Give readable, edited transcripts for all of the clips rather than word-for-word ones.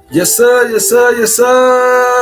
Yes, sir. Yes, sir. Yes, sir.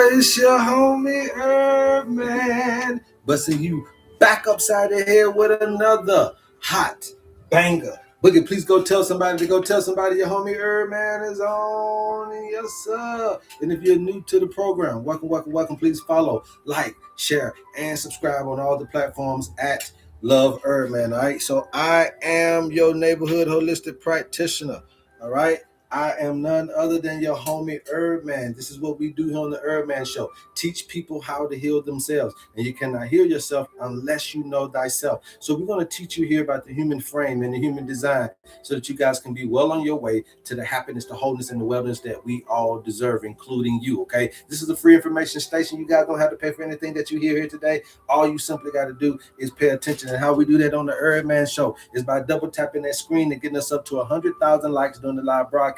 It's your homie HerbMan, busting you back upside the head with another hot banger. Boogie, please go tell somebody to go tell somebody your homie HerbMan is on. Yes, sir. And if you're new to the program, welcome, welcome, welcome. Please follow, like, share, and subscribe on all the platforms at Love HerbMan. All right. So I am your neighborhood holistic practitioner. All right. I am none other than your homie HerbMan. This is what we do here on the HerbMan Show. Teach people how to heal themselves. And you cannot heal yourself unless you know thyself. So we're going to teach you here about the human frame and the human design so that you guys can be well on your way to the happiness, the wholeness, and the wellness that we all deserve, including you, okay? This is a free information station. You guys don't have to pay for anything that you hear here today. All you simply got to do is pay attention. And how we do that on the HerbMan Show is by double tapping that screen and getting us up to 100,000 likes during the live broadcast.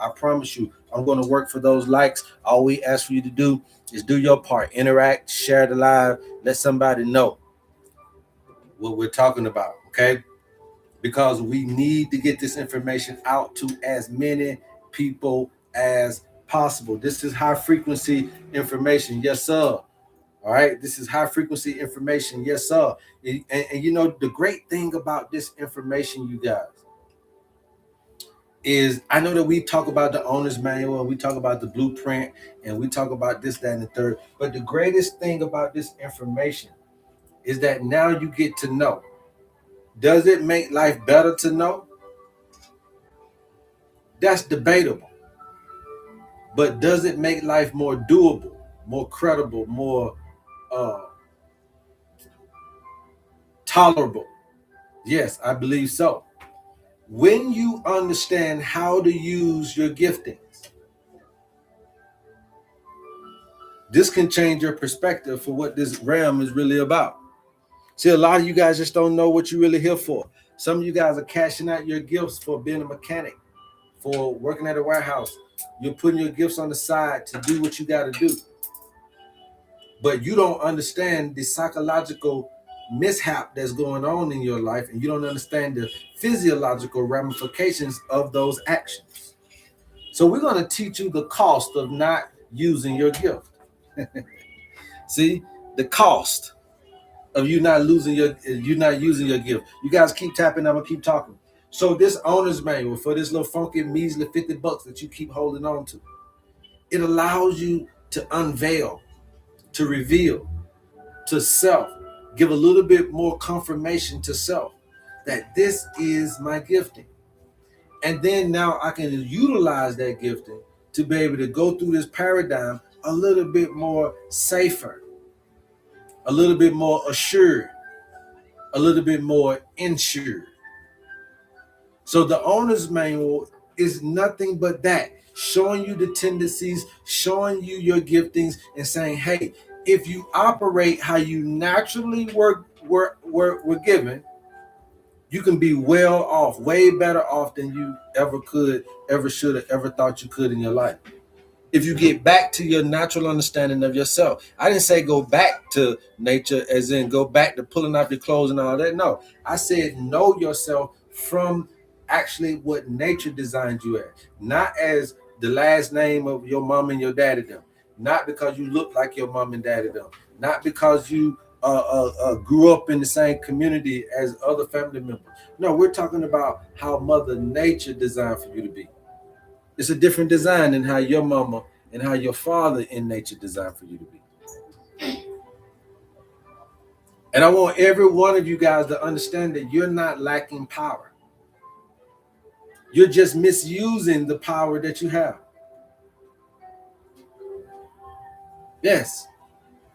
I promise you, I'm going to work for those likes. All we ask for you to do is do your part, interact, share the live, let somebody know what we're talking about, okay? Because we need to get this information out to as many people as possible. This is high frequency information, yes, sir. All right, this is high frequency information, yes, sir. And you know, the great thing about this information, you guys, is I know that we talk about the owner's manual, we talk about the blueprint, and we talk about this, that, and the third. But the greatest thing about this information is that now you get to know. Does it make life better to know? That's debatable. But does it make life more doable, more credible, more tolerable? Yes, I believe so. When you understand how to use your giftings, this can change your perspective for what this realm is really about. See, a lot of you guys just don't know what you're really here for. Some of you guys are cashing out your gifts for being a mechanic, for working at a warehouse. You're putting your gifts on the side to do what you got to do. But you don't understand the psychological mishap that's going on in your life, and you don't understand the physiological ramifications of those actions. So we're going to teach you the cost of not using your gift. See, the cost of you not using your gift. You guys keep tapping, I'm gonna keep talking. So this owner's manual for this little funky measly $50 that you keep holding on to, it allows you to unveil, to reveal to self, give a little bit more confirmation to self that this is my gifting. And then now I can utilize that gifting to be able to go through this paradigm a little bit more safer, a little bit more assured, a little bit more insured. So the owner's manual is nothing but that, showing you the tendencies, showing you your giftings, and saying, hey, if you operate how you naturally were given, you can be well off, way better off than you ever could, ever should have, ever thought you could in your life. If you get back to your natural understanding of yourself. I didn't say go back to nature as in go back to pulling off your clothes and all that. No, I said know yourself from actually what nature designed you as. Not as the last name of your mom and your daddy them. Not because you look like your mom and daddy them. Not because you grew up in the same community as other family members. No, we're talking about how Mother Nature designed for you to be. It's a different design than how your mama and how your father in nature designed for you to be. And I want every one of you guys to understand that you're not lacking power. You're just misusing the power that you have. Yes,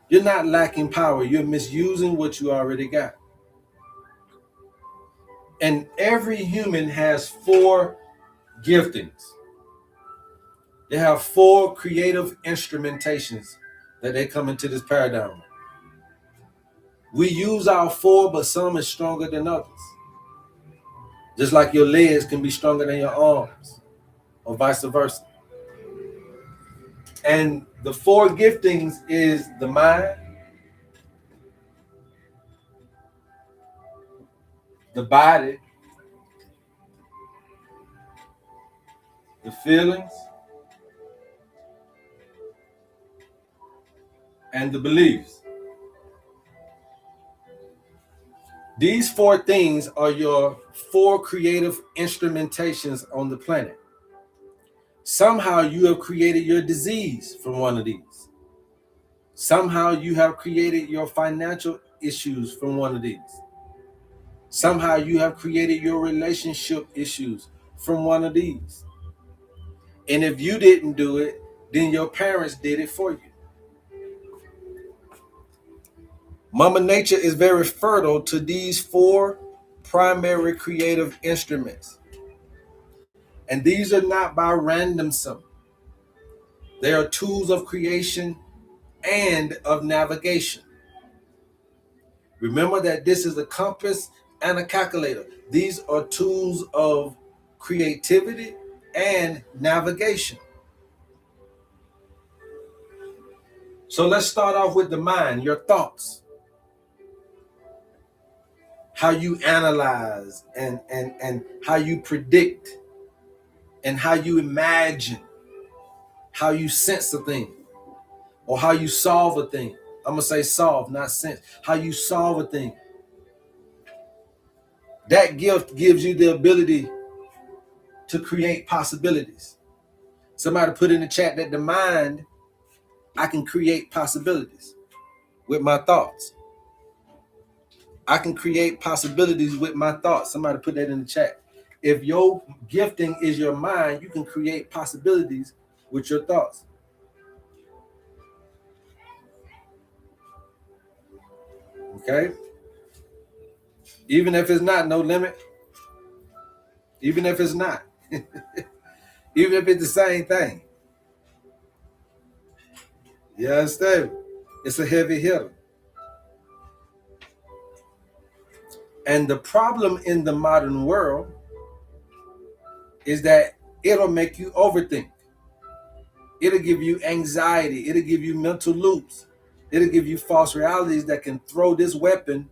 you're not lacking power. You're misusing what you already got. And every human has 4 giftings. They have 4 creative instrumentations that they come into this paradigm. We use our 4, but some is stronger than others. Just like your legs can be stronger than your arms, or vice versa. And the 4 giftings is the mind, the body, the feelings, and the beliefs. These 4 things are your 4 creative instrumentations on the planet. Somehow you have created your disease from one of these. Somehow you have created your financial issues from one of these. Somehow you have created your relationship issues from one of these. And if you didn't do it, then your parents did it for you. Mama Nature is very fertile to these 4 primary creative instruments. And these are not by randomsome. They are tools of creation and of navigation. Remember that this is a compass and a calculator. These are tools of creativity and navigation. So let's start off with the mind, your thoughts. How you analyze and how you predict and how you imagine, how you sense a thing or how you solve a thing. I'm going to say solve, not sense. How you solve a thing. That gift gives you the ability to create possibilities. Somebody put in the chat that the mind, I can create possibilities with my thoughts. I can create possibilities with my thoughts. Somebody put that in the chat. If your gifting is your mind, you can create possibilities with your thoughts. Okay? Even if it's not, no limit. Even if it's not. Even if it's the same thing. You understand? It's a heavy hitter. And the problem in the modern world is that it'll make you overthink. It'll give you anxiety. It'll give you mental loops. It'll give you false realities that can throw this weapon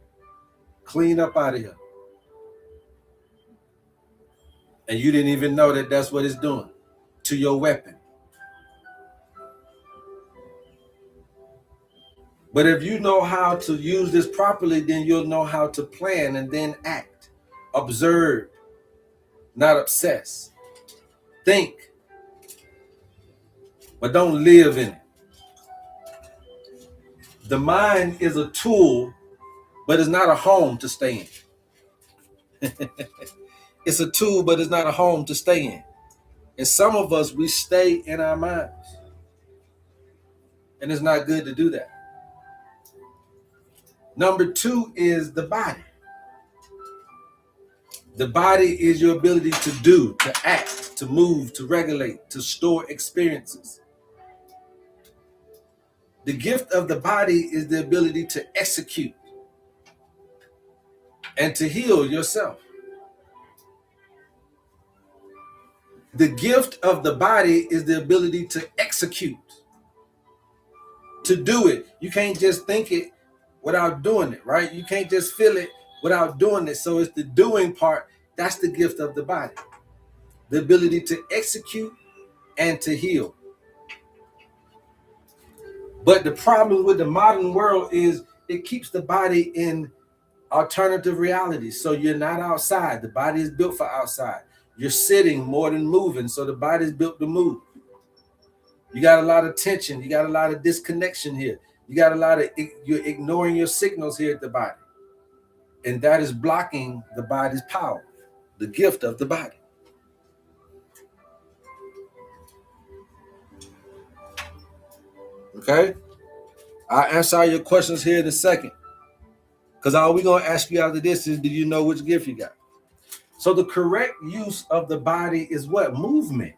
clean up out of here. And you didn't even know that that's what it's doing to your weapon. But if you know how to use this properly, then you'll know how to plan and then act. Observe, not obsess. Think, but don't live in it. The mind is a tool, but it's not a home to stay in. It's a tool, but it's not a home to stay in. And some of us, we stay in our minds. And it's not good to do that. Number 2 is the body. The body is your ability to do, to act, to move, to regulate, to store experiences. The gift of the body is the ability to execute and to heal yourself. The gift of the body is the ability to execute, to do it. You can't just think it without doing it, right? You can't just feel it without doing it. So it's the doing part. That's the gift of the body. The ability to execute and to heal. But the problem with the modern world is it keeps the body in alternative realities. So you're not outside. The body is built for outside. You're sitting more than moving. So the body is built to move. You got a lot of tension. You got a lot of disconnection here. You got a lot of, you're ignoring your signals here at the body. And that is blocking the body's power, the gift of the body. Okay? I'll answer all your questions here in a second. Because all we're going to ask you after this is, do you know which gift you got? So the correct use of the body is what? Movement.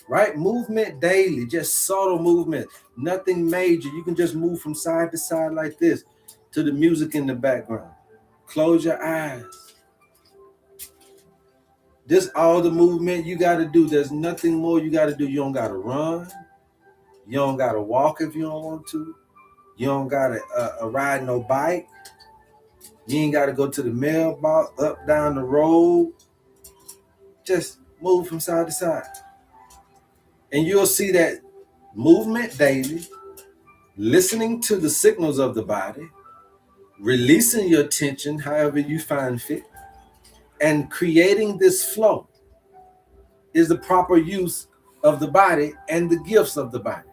right? Movement daily, just subtle movement, nothing major. You can just move from side to side like this to the music in the background. Close your eyes. This all the movement you got to do. There's nothing more you got to do. You don't got to run. You don't got to walk if you don't want to. You don't got to ride no bike. You ain't got to go to the mailbox, up, down the road. Just move from side to side. And you'll see that movement daily, listening to the signals of the body, releasing your tension however you find fit, and creating this flow is the proper use of the body and the gifts of the body.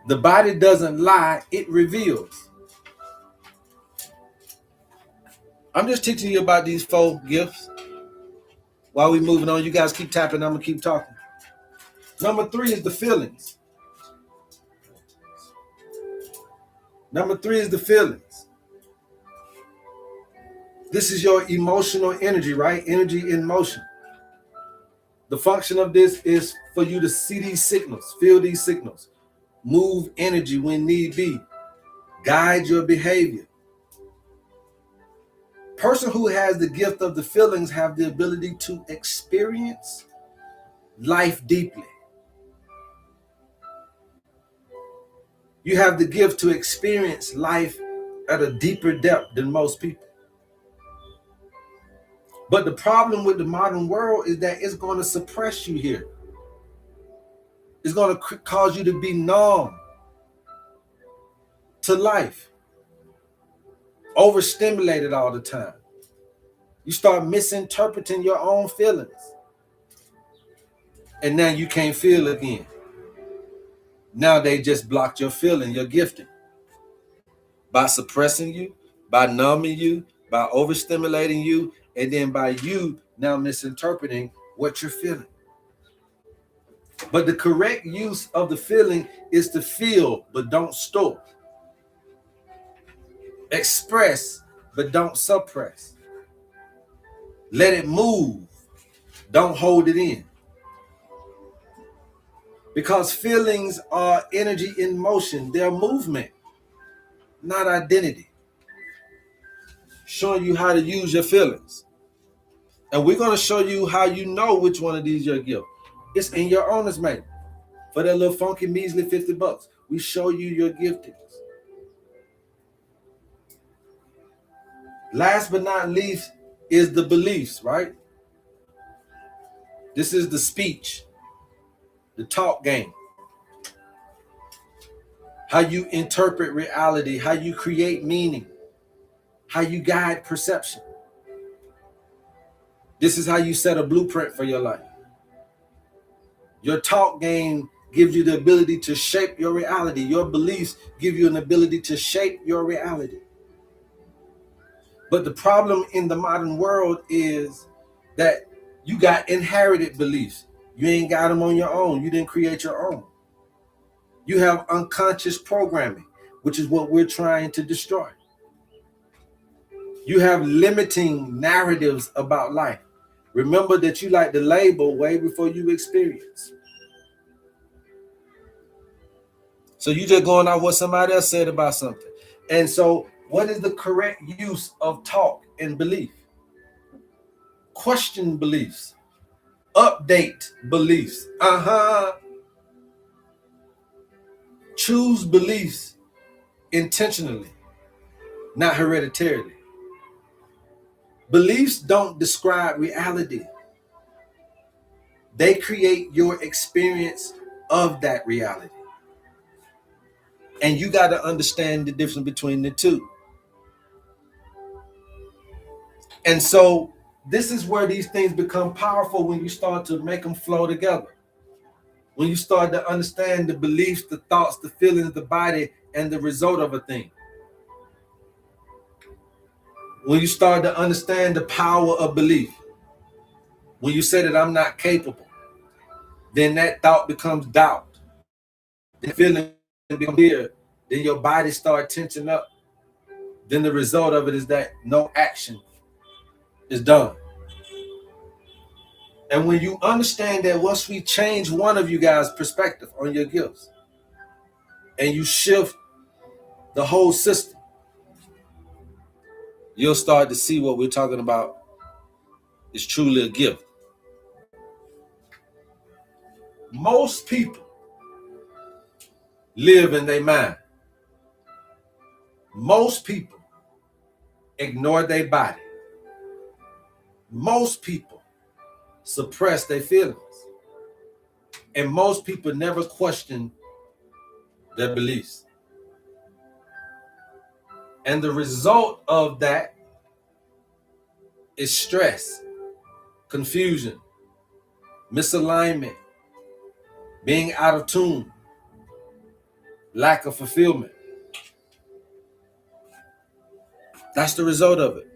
The body doesn't lie, it reveals. I'm just teaching you about these 4 gifts. While we're moving on, you guys keep tapping, I'm going to keep talking. Number 3 is the feelings. Number 3 is the feelings. This is your emotional energy, right? Energy in motion. The function of this is for you to see these signals, feel these signals, move energy when need be, guide your behavior. Person who has the gift of the feelings have the ability to experience life deeply. You have the gift to experience life at a deeper depth than most people. But the problem with the modern world is that it's going to suppress you here. It's going to cause you to be numb to life. Overstimulated all the time. You start misinterpreting your own feelings. And now you can't feel again. Now they just blocked your feeling, your gifting. By suppressing you, by numbing you, by overstimulating you, and then by you now misinterpreting what you're feeling. But the correct use of the feeling is to feel, but don't store. Express, but don't suppress. Let it move. Don't hold it in. Because feelings are energy in motion. They're movement, not identity. Showing you how to use your feelings. And we're going to show you how you know which one of these your gift. It's in your owner's manual. For that little funky measly $50, we show you your giftings. Last but not least is the beliefs, right? This is the speech, the talk game. How you interpret reality, how you create meaning, how you guide perception. This is how you set a blueprint for your life. Your talk game gives you the ability to shape your reality. Your beliefs give you an ability to shape your reality. But the problem in the modern world is that you got inherited beliefs. You ain't got them on your own. You didn't create your own. You have unconscious programming, which is what we're trying to destroy. You have limiting narratives about life. Remember that you like to label way before you experience. So you just going off what somebody else said about something. And so what is the correct use of talk and belief? Question beliefs. Update beliefs. Choose beliefs intentionally, not hereditarily. Beliefs don't describe reality. They create your experience of that reality. And you got to understand the difference between the two. And so this is where these things become powerful when you start to make them flow together. When you start to understand the beliefs, the thoughts, the feelings, the body, and the result of a thing. When you start to understand the power of belief. When you say that I'm not capable, then that thought becomes doubt. The feeling becomes fear. Then your body starts tensing up. Then the result of it is that no action is done. And when you understand that once we change one of you guys' perspective on your gifts and you shift the whole system, you'll start to see what we're talking about is truly a gift. Most people live in their mind. Most people ignore their body. Most people suppress their feelings. And most people never question their beliefs. And the result of that is stress, confusion, misalignment, being out of tune, lack of fulfillment. That's the result of it.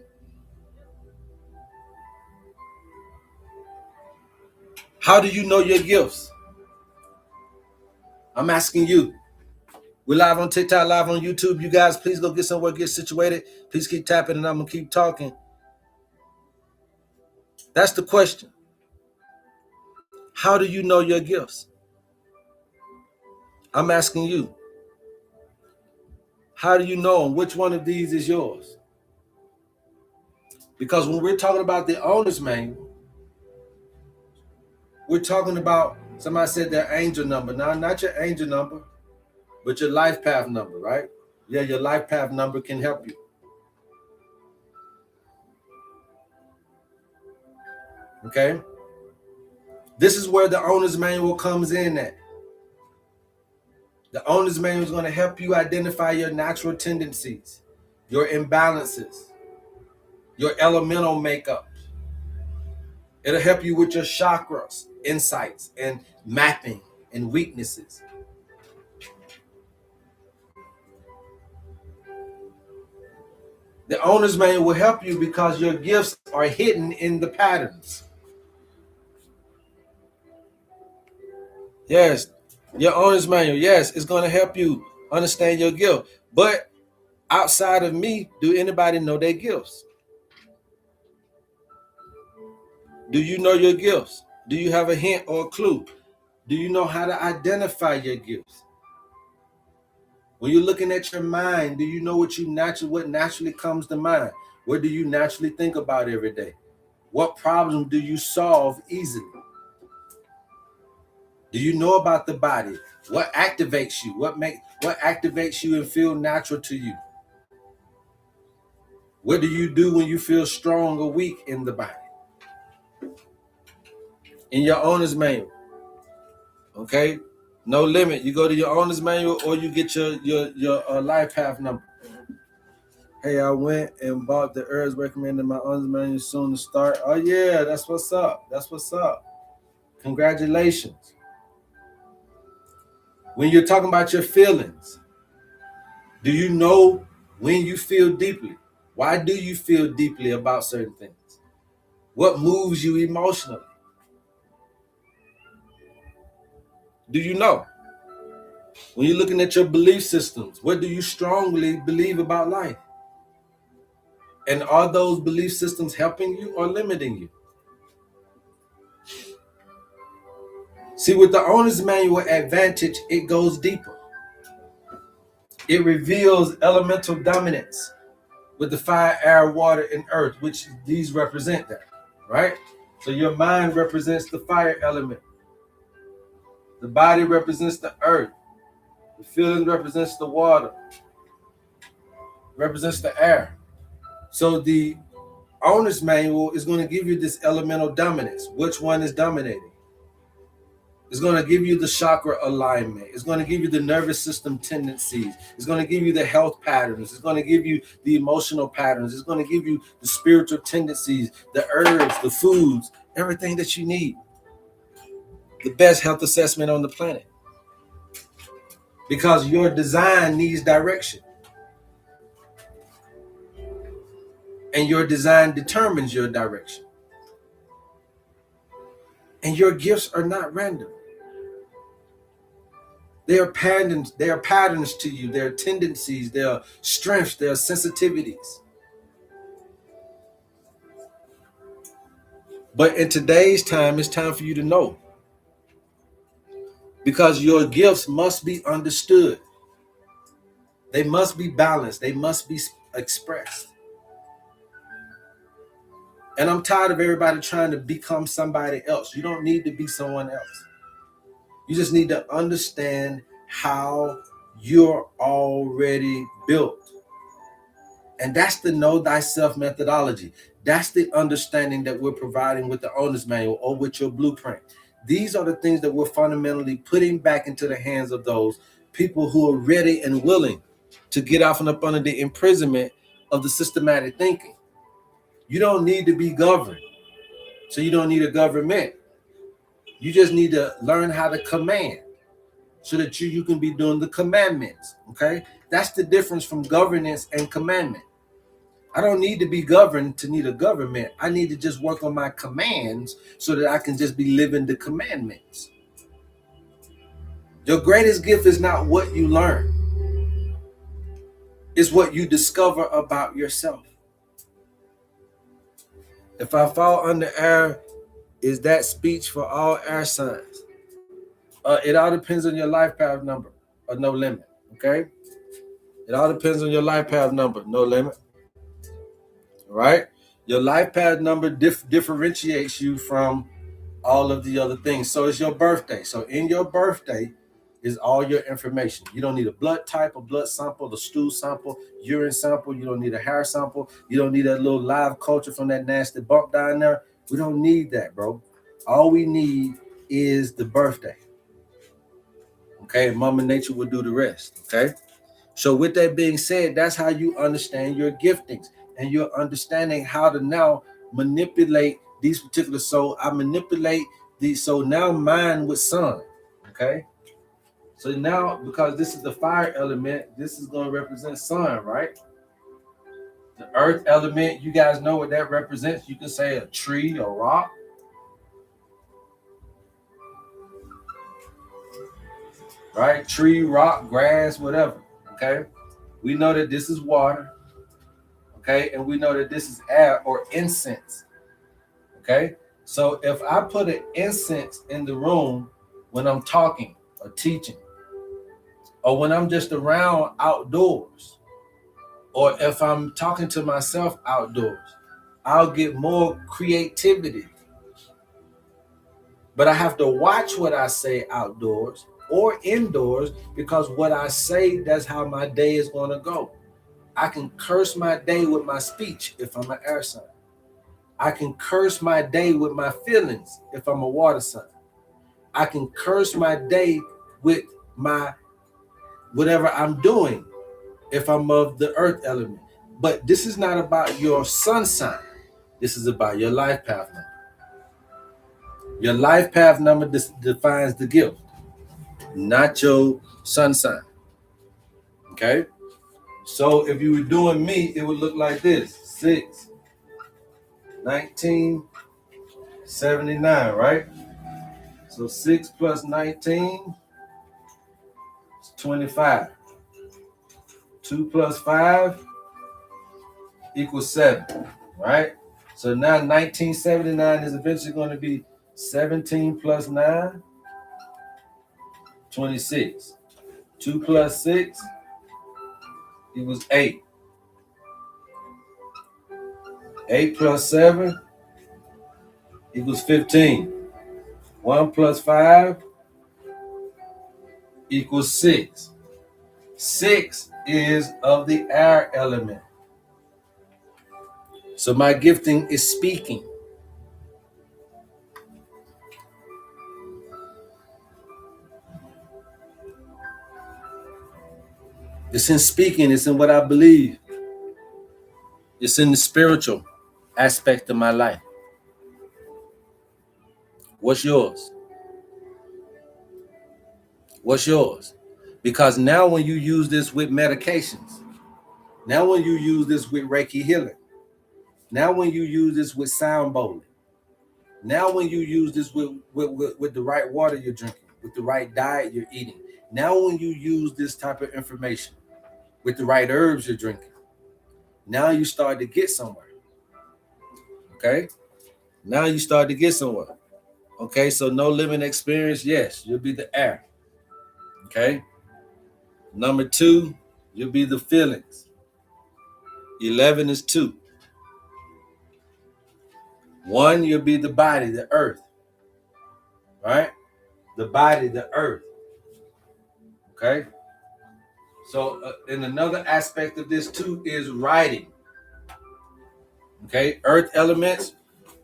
How do you know your gifts? I'm asking you. We're live on TikTok, live on YouTube. You guys, please go get somewhere, get situated. Please keep tapping and I'm going to keep talking. That's the question. How do you know your gifts? I'm asking you. How do you know which one of these is yours? Because when we're talking about the owner's manual, we're talking about, somebody said their angel number. Now, not your angel number, but your life path number, right? Yeah, your life path number can help you. Okay? This is where the owner's manual comes in at. The owner's manual is going to help you identify your natural tendencies, your imbalances, your elemental makeup. It'll help you with your chakras, insights, and mapping and weaknesses. The owner's manual will help you because your gifts are hidden in the patterns. Yes, your owner's manual, yes, it's going to help you understand your gift. But outside of me, do anybody know their gifts? Do you know your gifts? Do you have a hint or a clue? Do you know how to identify your gifts? When you're looking at your mind, do you know what naturally comes to mind? What do you naturally think about every day? What problem do you solve easily? Do you know about the body? What activates you? What activates you and feel natural to you? What do you do when you feel strong or weak in the body? In your owner's manual. Okay? No limit. You go to your owner's manual or you get your life path number. Hey, I went and bought the herbs recommended in my owner's manual soon to start. Oh yeah, that's what's up. That's what's up. Congratulations. When you're talking about your feelings, do you know when you feel deeply? Why do you feel deeply about certain things? What moves you emotionally? Do you know? When you're looking at your belief systems, what do you strongly believe about life? And are those belief systems helping you or limiting you? See, with the owner's manual advantage, it goes deeper. It reveals elemental dominance with the fire, air, water, and earth, which these represent that, right? So your mind represents the fire element. The body represents the earth. The feeling represents the water, represents the air. So the owner's manual is going to give you this elemental dominance. Which one is dominating? It's going to give you the chakra alignment. It's going to give you the nervous system tendencies. It's going to give you the health patterns. It's going to give you the emotional patterns. It's going to give you the spiritual tendencies, the herbs, the foods, everything that you need. The best health assessment on the planet. Because your design needs direction. And your design determines your direction. And your gifts are not random. They are patterns to you. They are tendencies, they are strengths, they are sensitivities. But in today's time, it's time for you to know, because your gifts must be understood. They must be balanced. They must be expressed. And I'm tired of everybody trying to become somebody else. You don't need to be someone else. You just need to understand how you're already built. And that's the know thyself methodology. That's the understanding that we're providing with the owner's manual or with your blueprint. These are the things that we're fundamentally putting back into the hands of those people who are ready and willing to get off and up under the imprisonment of the systematic thinking. You don't need to be governed, so you don't need a government. You just need to learn how to command so that you can be doing the commandments, okay? That's the difference from governance and commandment. I don't need to be governed to need a government. I need to just work on my commands so that I can just be living the commandments. Your greatest gift is not what you learn. It's what you discover about yourself. If I fall under air, is that speech for all air signs? It all depends on your life path number, or no limit, okay? It all depends on your life path number, no limit, right? Your life path number differentiates you from all of the other things. So it's your birthday. So in your birthday is all your information. You don't need a blood type, a blood sample, a stool sample, urine sample. You don't need a hair sample. You don't need that little live culture from that nasty bump down there. We don't need that, bro. All we need is the birthday. Okay, Mama Nature will do the rest. Okay. So with that being said, that's how you understand your giftings, and you're understanding how to now manipulate these particular. So I manipulate these. So now mine with sun. Okay. So now, because this is the fire element, this is going to represent sun, right? The earth element, you guys know what that represents. You can say a tree, a rock. Right? Tree, rock, grass, whatever. Okay. We know that this is water. Okay. And we know that this is air or incense. Okay. So if I put an incense in the room when I'm talking or teaching, or when I'm just around outdoors, or if I'm talking to myself outdoors, I'll get more creativity. But I have to watch what I say outdoors or indoors, because what I say, that's how my day is going to go. I can curse my day with my speech if I'm an air sign. I can curse my day with my feelings if I'm a water sign. I can curse my day with my whatever I'm doing if I'm of the earth element. But this is not about your sun sign. This is about your life path number. Your life path number defines the gift, not your sun sign. Okay? So if you were doing me, it would look like this. 6, 19, 79, right? So 6 plus 19 is 25. 2 plus 5 equals 7, right? So now 1979 is eventually going to be 17 plus 9, 26. 2 plus 6 equals 8. 8 plus 7 equals 15. 1 plus 5 equals 6. 6 is of the air element. So my gifting is speaking. It's in speaking. It's in what I believe. It's in the spiritual aspect of my life. What's yours? What's yours? Because now when you use this with medications, now when you use this with Reiki healing, now when you use this with sound bowling, now when you use this with the right water you're drinking, with the right diet you're eating, now when you use this type of information with the right herbs you're drinking, now you start to get somewhere. Okay? Now you start to get somewhere. Okay, so no living experience, yes, you'll be the air. Okay. Number 2, you'll be the feelings. 11 is 2. 1, you'll be the body, the earth. Right? The body, the earth. Okay. So, and another aspect of this too is writing. Okay. Earth elements,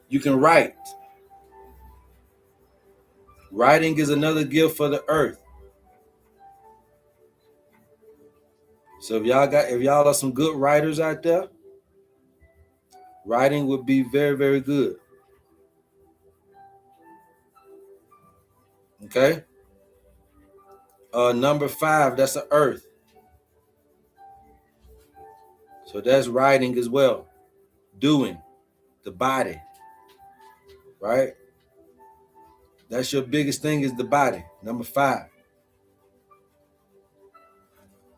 you can write. Writing is another gift for the earth. So if y'all are some good writers out there, writing would be very, very good. Okay. Number 5, that's the earth. So that's writing as well. Doing, the body. Right? That's your biggest thing is the body. Number 5.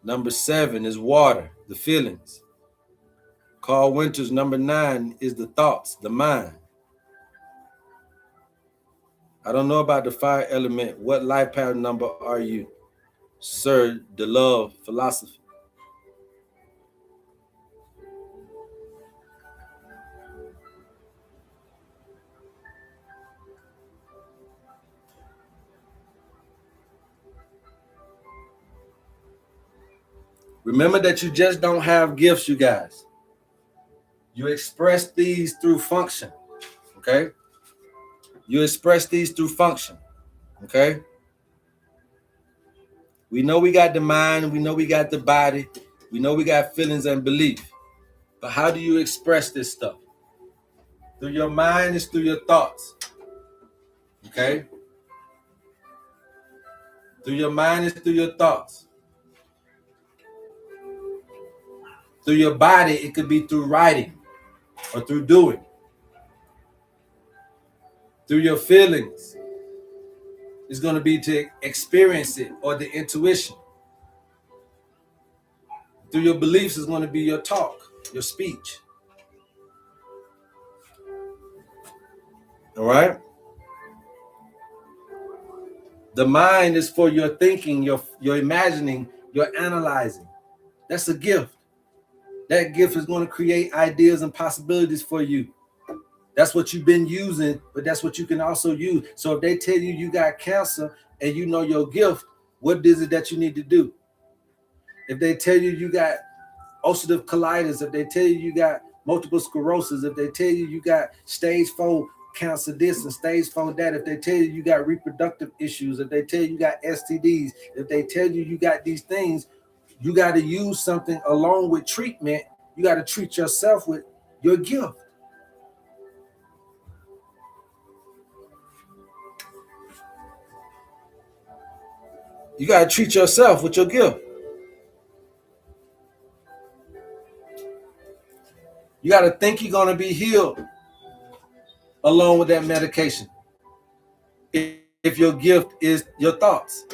Number 7 is water, the feelings. Carl Winters, number 9 is the thoughts, the mind. I don't know about the fire element. What life pattern number are you? Sir, the love philosophy. Remember that you just don't have gifts, you guys. You express these through function. Okay? You express these through function. Okay? We know we got the mind, we know we got the body, we know we got feelings and belief. But how do you express this stuff? Through your mind is through your thoughts. Okay? Through your mind is through your thoughts. Through your body, it could be through writing or through doing. Through your feelings, it's going to be to experience it or the intuition. Through your beliefs is going to be your talk, your speech. All right? The mind is for your thinking, your imagining, your analyzing. That's a gift. That gift is going to create ideas and possibilities for you. That's what you've been using, but that's what you can also use. So if they tell you you got cancer and you know your gift, what is it that you need to do? If they tell you you got ulcerative colitis, if they tell you you got multiple sclerosis, if they tell you you got stage 4 cancer this and stage 4 that, if they tell you you got reproductive issues, if they tell you you got STDs, if they tell you you got these things, you got to use something along with treatment. You got to treat yourself with your gift. You got to treat yourself with your gift. You got to think you're going to be healed along with that medication. If your gift is your thoughts.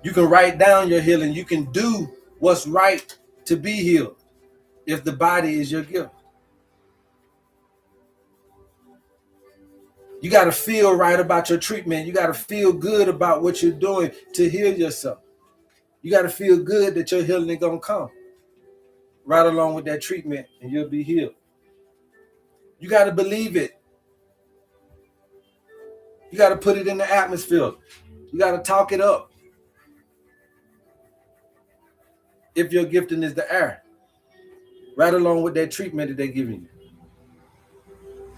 You can write down your healing. You can do what's right to be healed if the body is your gift. You got to feel right about your treatment. You got to feel good about what you're doing to heal yourself. You got to feel good that your healing is going to come right along with that treatment and you'll be healed. You got to believe it. You got to put it in the atmosphere. You got to talk it up. If your gifting is the air, right along with that treatment that they're giving you.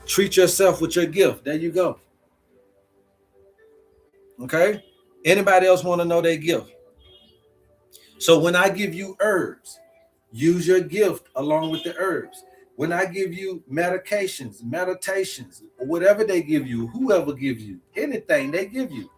Treat yourself with your gift. There you go. Okay? Anybody else want to know their gift? So when I give you herbs, use your gift along with the herbs. When I give you medications, meditations, or whatever they give you, whoever gives you, anything they give you,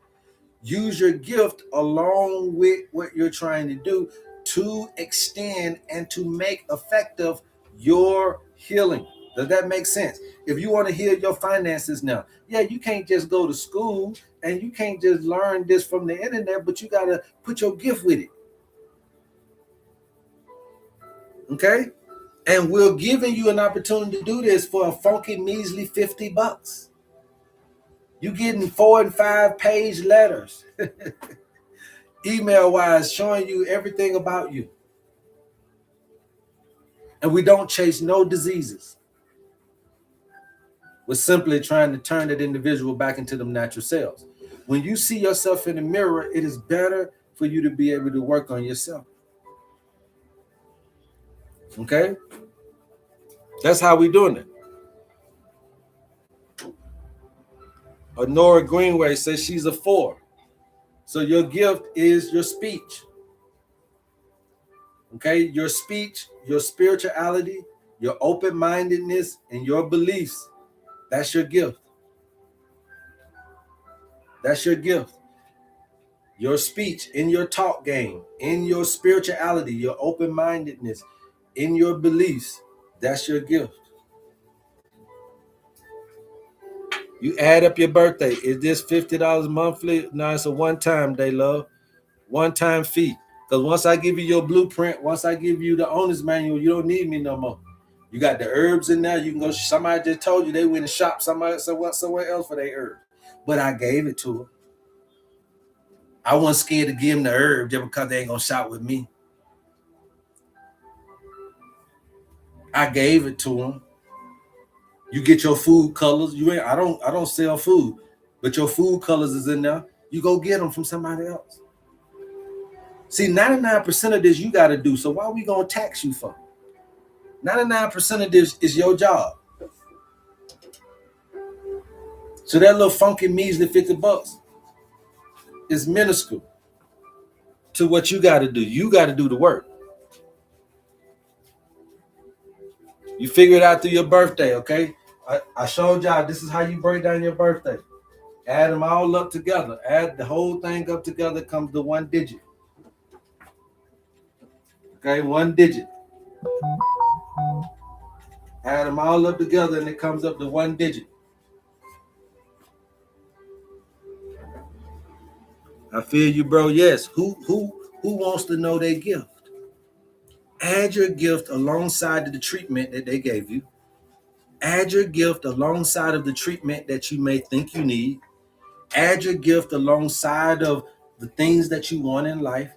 use your gift along with what you're trying to do to extend and to make effective your healing. Does that make sense? If you want to heal your finances now, yeah, you can't just go to school and you can't just learn this from the internet, but you got to put your gift with it. Okay? And we're giving you an opportunity to do this for a funky, measly $50. You getting 4 and 5 page letters, email wise, showing you everything about you. And we don't chase no diseases. We're simply trying to turn that individual back into them natural selves. When you see yourself in the mirror, it is better for you to be able to work on yourself. Okay? That's how we doing it. Honora Greenway says she's a 4. So your gift is your speech. Okay? Your speech, your spirituality, your open-mindedness, and your beliefs. That's your gift. That's your gift. Your speech, in your talk game, in your spirituality, your open-mindedness, in your beliefs, that's your gift. You add up your birthday. Is this $50 monthly? No, it's a one-time day, love. One-time fee. Because once I give you your blueprint, once I give you the owner's manual, you don't need me no more. You got the herbs in there. You can go. Somebody just told you they went and shop somewhere else for their herbs. But I gave it to them. I wasn't scared to give them the herb just because they ain't gonna shop with me. I gave it to them. You get your food colors. I don't sell food, but your food colors is in there. You go get them from somebody else. See, 99% of this you got to do. So why are we gonna tax you for? 99% of this is your job. So that little funky measly $50 is minuscule to what you got to do. You got to do the work. You figure it out through your birthday, okay? I showed y'all this is how you break down your birthday. Add them all up together. Add the whole thing up together comes to 1 digit. Okay, 1 digit. Add them all up together and it comes up to 1 digit. I feel you, bro. Yes. Who wants to know their gift? Add your gift alongside of the treatment that they gave you. Add your gift alongside of the treatment that you may think you need. Add your gift alongside of the things that you want in life.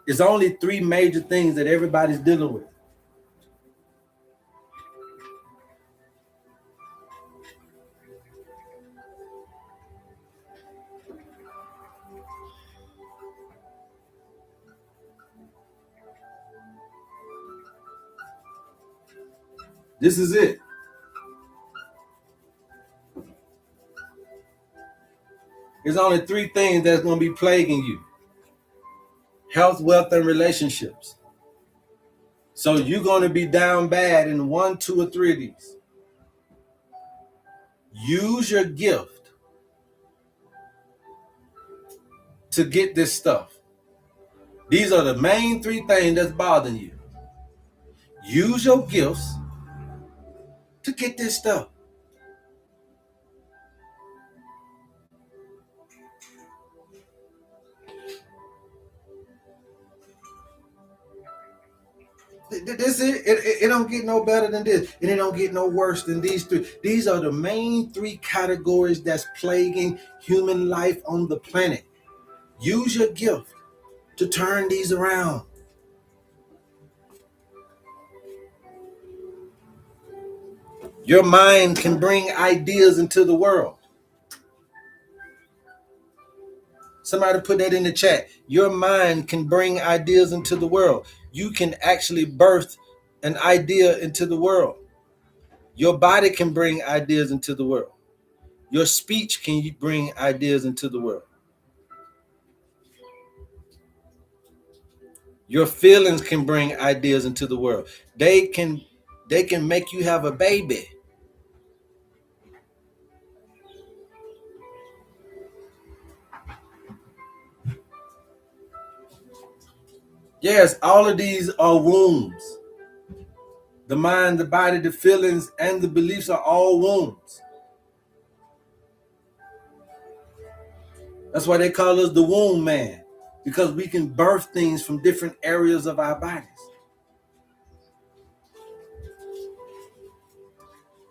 There's only 3 major things that everybody's dealing with. This is it. There's only 3 things that's going to be plaguing you. Health, wealth, and relationships. So you're going to be down bad in 1, 2, or 3 of these. Use your gift to get this stuff. These are the main 3 things that's bothering you. Use your gifts to get this stuff. This it don't get no better than this, and it don't get no worse than these 3. These are the main 3 categories that's plaguing human life on the planet. Use your gift to turn these around. Your mind can bring ideas into the world. Somebody put that in the chat. Your mind can bring ideas into the world. You can actually birth an idea into the world. Your body can bring ideas into the world. Your speech can bring ideas into the world. Your feelings can bring ideas into the world. They can make you have a baby. Yes, all of these are wombs. The mind, the body, the feelings, and the beliefs are all wombs. That's why they call us the womb man, because we can birth things from different areas of our bodies.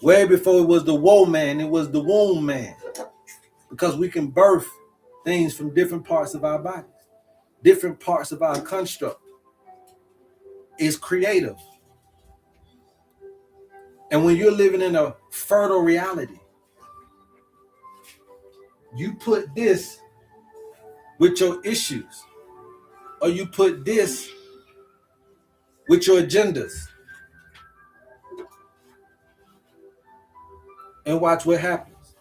Way before it was the woe man, it was the womb man. Because we can birth things from different parts of our body, different parts of our construct. Is creative. And when you're living in a fertile reality, you put this with your issues, or you put this with your agendas, and watch what happens.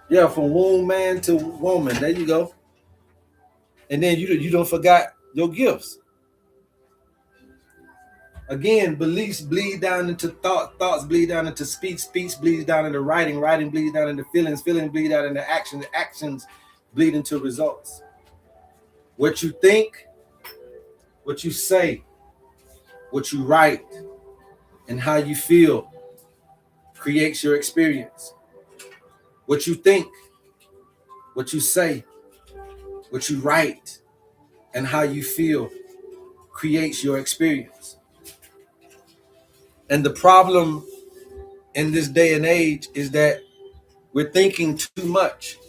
Yeah, from womb man to woman. There you go. And then you don't forgot your gifts. Again, beliefs bleed down into thoughts bleed down into speech bleeds down into writing bleeds down into feelings bleed out into actions bleed into results. What you think, what you say, what you write, and how you feel creates your experience. What you think, what you say, what you write, and how you feel creates your experience. And the problem in this day and age is that we're thinking too much.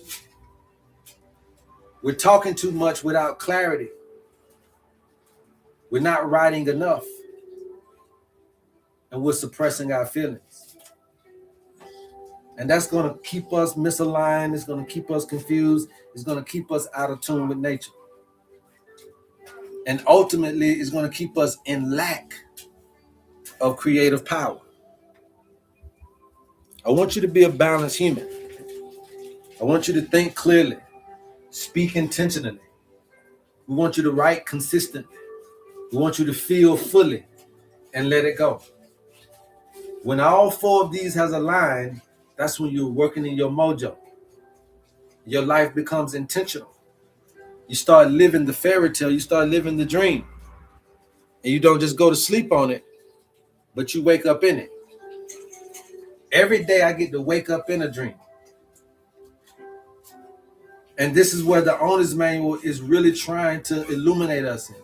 We're talking too much without clarity. We're not writing enough. And we're suppressing our feelings. And that's going to keep us misaligned. It's going to keep us confused. It's going to keep us out of tune with nature. And ultimately, it's going to keep us in lack of creative power. I want you to be a balanced human. I want you to think clearly, speak intentionally. We want you to write consistently. We want you to feel fully and let it go. When all four of these has aligned, that's when you're working in your mojo. Your life becomes intentional. You start living the fairy tale. You start living the dream. And you don't just go to sleep on it, but you wake up in it. Every day I get to wake up in a dream. And this is where the owner's manual is really trying to illuminate us in.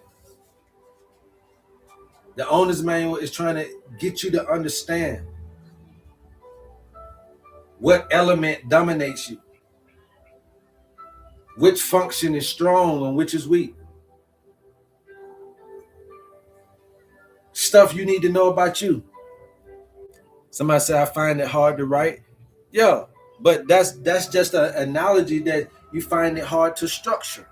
The owner's manual is trying to get you to understand what element dominates you, which function is strong and which is weak. Stuff you need to know about you. Somebody said, I find it hard to write. Yeah, but that's just an analogy that you find it hard to structure.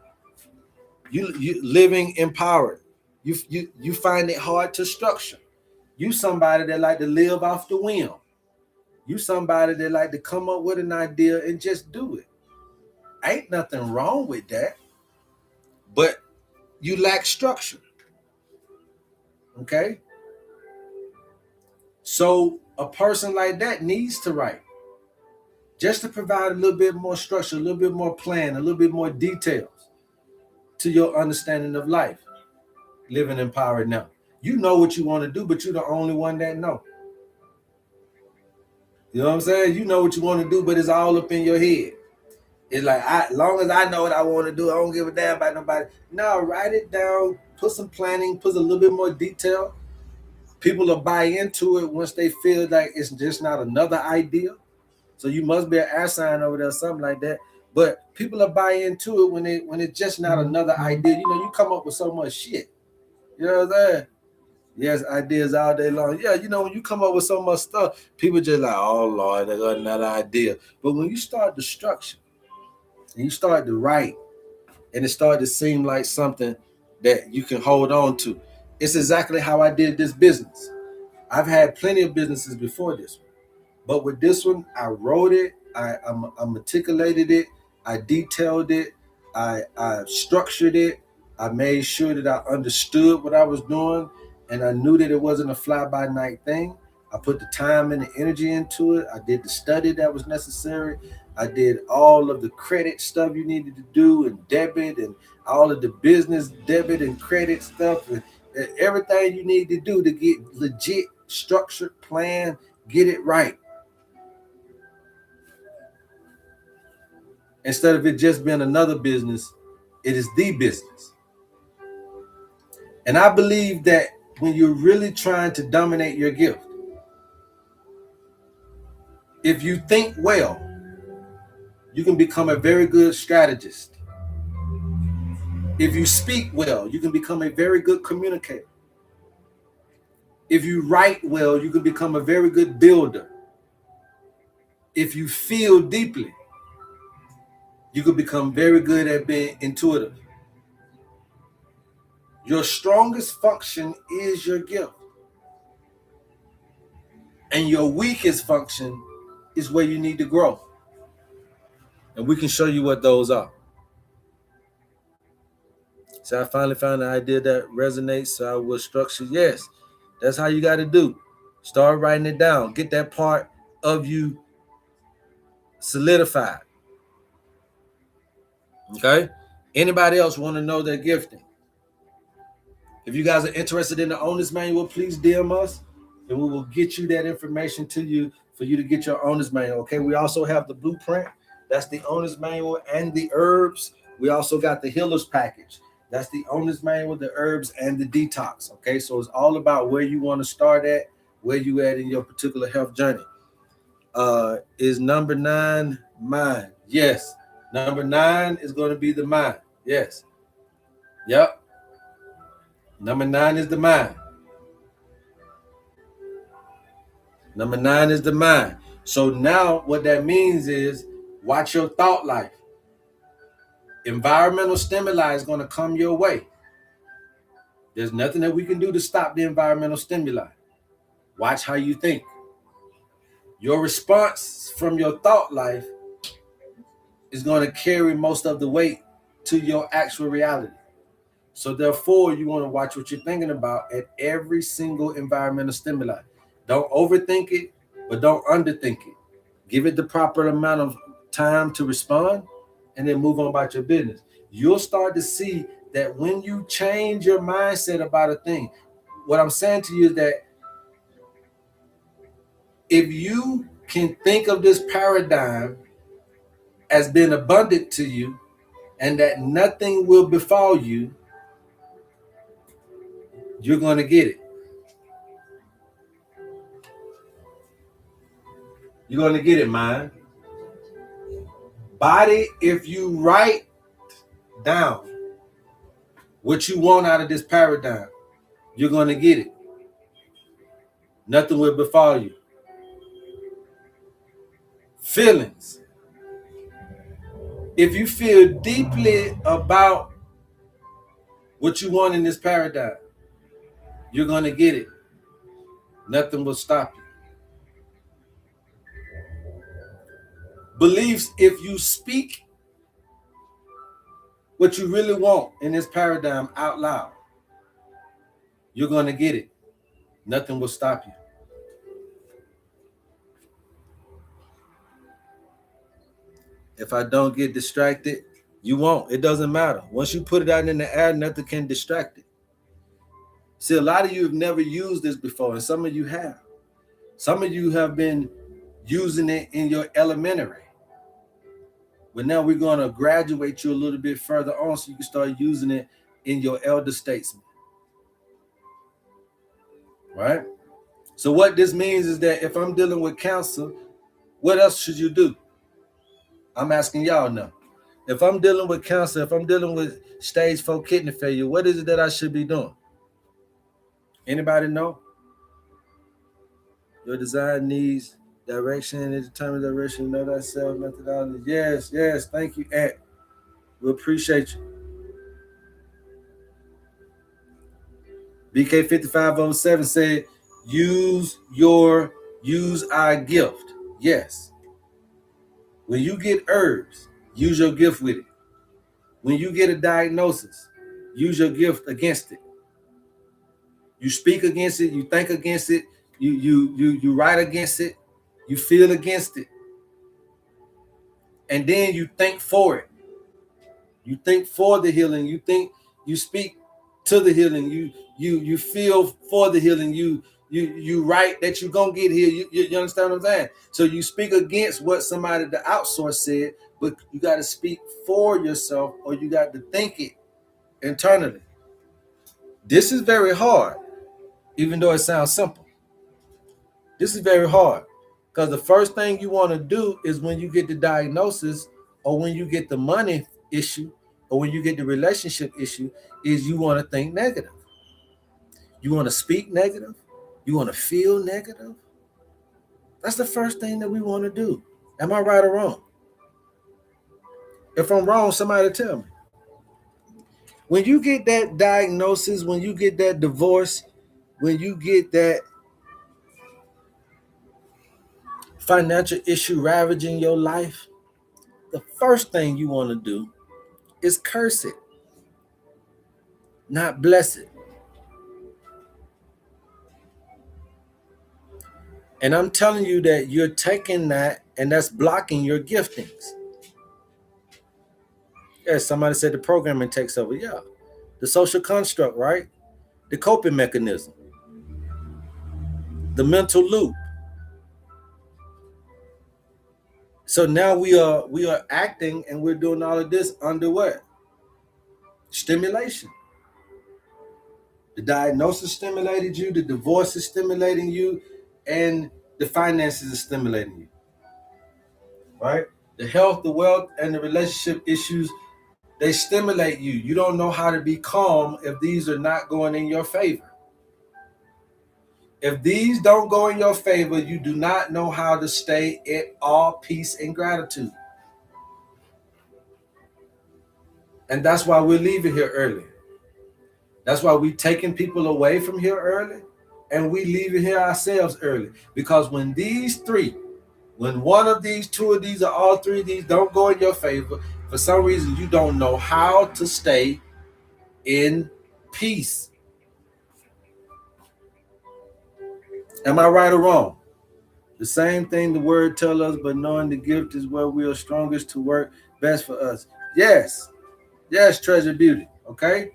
You living empowered. You find it hard to structure. You somebody that like to live off the whim. You somebody that like to come up with an idea and just do it. Ain't nothing wrong with that. But you lack structure. Okay? So a person like that needs to write. Just to provide a little bit more structure, a little bit more plan, a little bit more details to your understanding of life. Living empowered now. You know what you want to do, but you're the only one that know. You know what I'm saying? You know what you want to do, but it's all up in your head. It's like, as long as I know what I want to do, I don't give a damn about nobody. No, write it down, put some planning, put a little bit more detail. People will buy into it once they feel like it's just not another idea. So you must be an air sign over there, something like that. But people will buy into it when it's just not another idea. You know, you come up with so much shit. You know what I'm saying? Yes, ideas all day long. Yeah, you know, when you come up with so much stuff, people just like, oh Lord, they got another idea. But when you start the structure and you start to write, and it started to seem like something that you can hold on to. It's exactly how I did this business. I've had plenty of businesses before this one. But with this one, I wrote it, I articulated it, I detailed it, I structured it, I made sure that I understood what I was doing, and I knew that it wasn't a fly-by-night thing. I put the time and the energy into it. I did the study that was necessary. I did all of the credit stuff you needed to do, and debit, and all of the business debit and credit stuff, and everything you need to do to get legit, structured, plan, get it right. Instead of it just being another business, it is the business. And I believe that when you're really trying to dominate your gift, If you think well, you can become a very good strategist. If you speak well, you can become a very good communicator. If you write well, you can become a very good builder. If you feel deeply, you can become very good at being intuitive. Your strongest function is your gift. And your weakest function is where you need to grow. And we can show you what those are. So I finally found an idea that resonates. So I will structure. Yes, that's how you got to do. Start writing it down. Get that part of you solidified. Okay? Anybody else want to know their gifting? If you guys are interested in the owner's manual, please DM us and we will get you that information to you for you to get your owner's manual. Okay, we also have the blueprint. That's the owner's manual and the herbs. We also got the healer's package. That's the owner's manual, the herbs, and the detox. Okay, so it's all about where you want to start at, where you at in your particular health journey. Is number 9 mind? Yes. Number 9 is going to be the mind. Yes. Yep. Number 9 is the mind. Number 9 is the mind. So now what that means is watch your thought life. Environmental stimuli is going to come your way. There's nothing that we can do to stop the environmental stimuli. Watch how you think. Your response from your thought life is going to carry most of the weight to your actual reality. So therefore, you want to watch what you're thinking about at every single environmental stimuli. Don't overthink it, but don't underthink it. Give it the proper amount of time to respond and then move on about your business. You'll start to see that when you change your mindset about a thing, what I'm saying to you is that if you can think of this paradigm as being abundant to you and that nothing will befall you, you're going to get it. You're going to get it, mind. Body, if you write down what you want out of this paradigm, you're going to get it. Nothing will befall you. Feelings. If you feel deeply about what you want in this paradigm, you're going to get it. Nothing will stop you. Beliefs, if you speak what you really want in this paradigm out loud, you're going to get it. Nothing will stop you. If I don't get distracted, you won't. It doesn't matter. Once you put it out in the air, nothing can distract it. See, a lot of you have never used this before, and some of you have. Some of you have been using it in your elementary. But now we're going to graduate you a little bit further on so you can start using it in your elder statesman. Right? So what this means is that if I'm dealing with cancer, what else should you do? I'm asking y'all now. If I'm dealing with cancer, if I'm dealing with stage 4 kidney failure, what is it that I should be doing? Anybody know? Your design needs direction and determine direction. You know that self methodology. Yes. Thank you, Ed. We appreciate you. BK5507 said, use our gift. Yes. When you get herbs, use your gift with it. When you get a diagnosis, use your gift against it. You speak against it, you think against it, you write against it, you feel against it. And then you think for it. You think for the healing, you speak to the healing, you feel for the healing, you write that you're gonna get here. You understand what I'm saying? So you speak against what somebody the outsource said, but you got to speak for yourself, or you got to think it internally. This is very hard, even though it sounds simple. This is very hard Because the first thing you want to do is when you get the diagnosis or when you get the money issue or when you get the relationship issue is you want to think negative. You want to speak negative. You want to feel negative. That's the first thing that we want to do. Am I right or wrong? If I'm wrong, somebody tell me. When you get that diagnosis, when you get that divorce, when you get that financial issue ravaging your life, the first thing you want to do is curse it, not bless it. And I'm telling you that you're taking that and that's blocking your giftings. Yes, somebody said the programming takes over. Yeah. The social construct, right? The coping mechanism, the mental loop. So now we are acting and we're doing all of this under what? Stimulation. The diagnosis stimulated you, the divorce is stimulating you, and the finances is stimulating you. Right? The health, the wealth, and the relationship issues, they stimulate you. You don't know how to be calm if these are not going in your favor. If these don't go in your favor, you do not know how to stay in all peace and gratitude. And that's why we're leaving here early. That's why we're taking people away from here early and we leaving here ourselves early. Because when these three, when one of these, two of these, or all three of these don't go in your favor, for some reason you don't know how to stay in peace. Am I right or wrong? The same thing the word tells us, but knowing the gift is where we are strongest to work best for us. Yes. Yes, treasure beauty. Okay.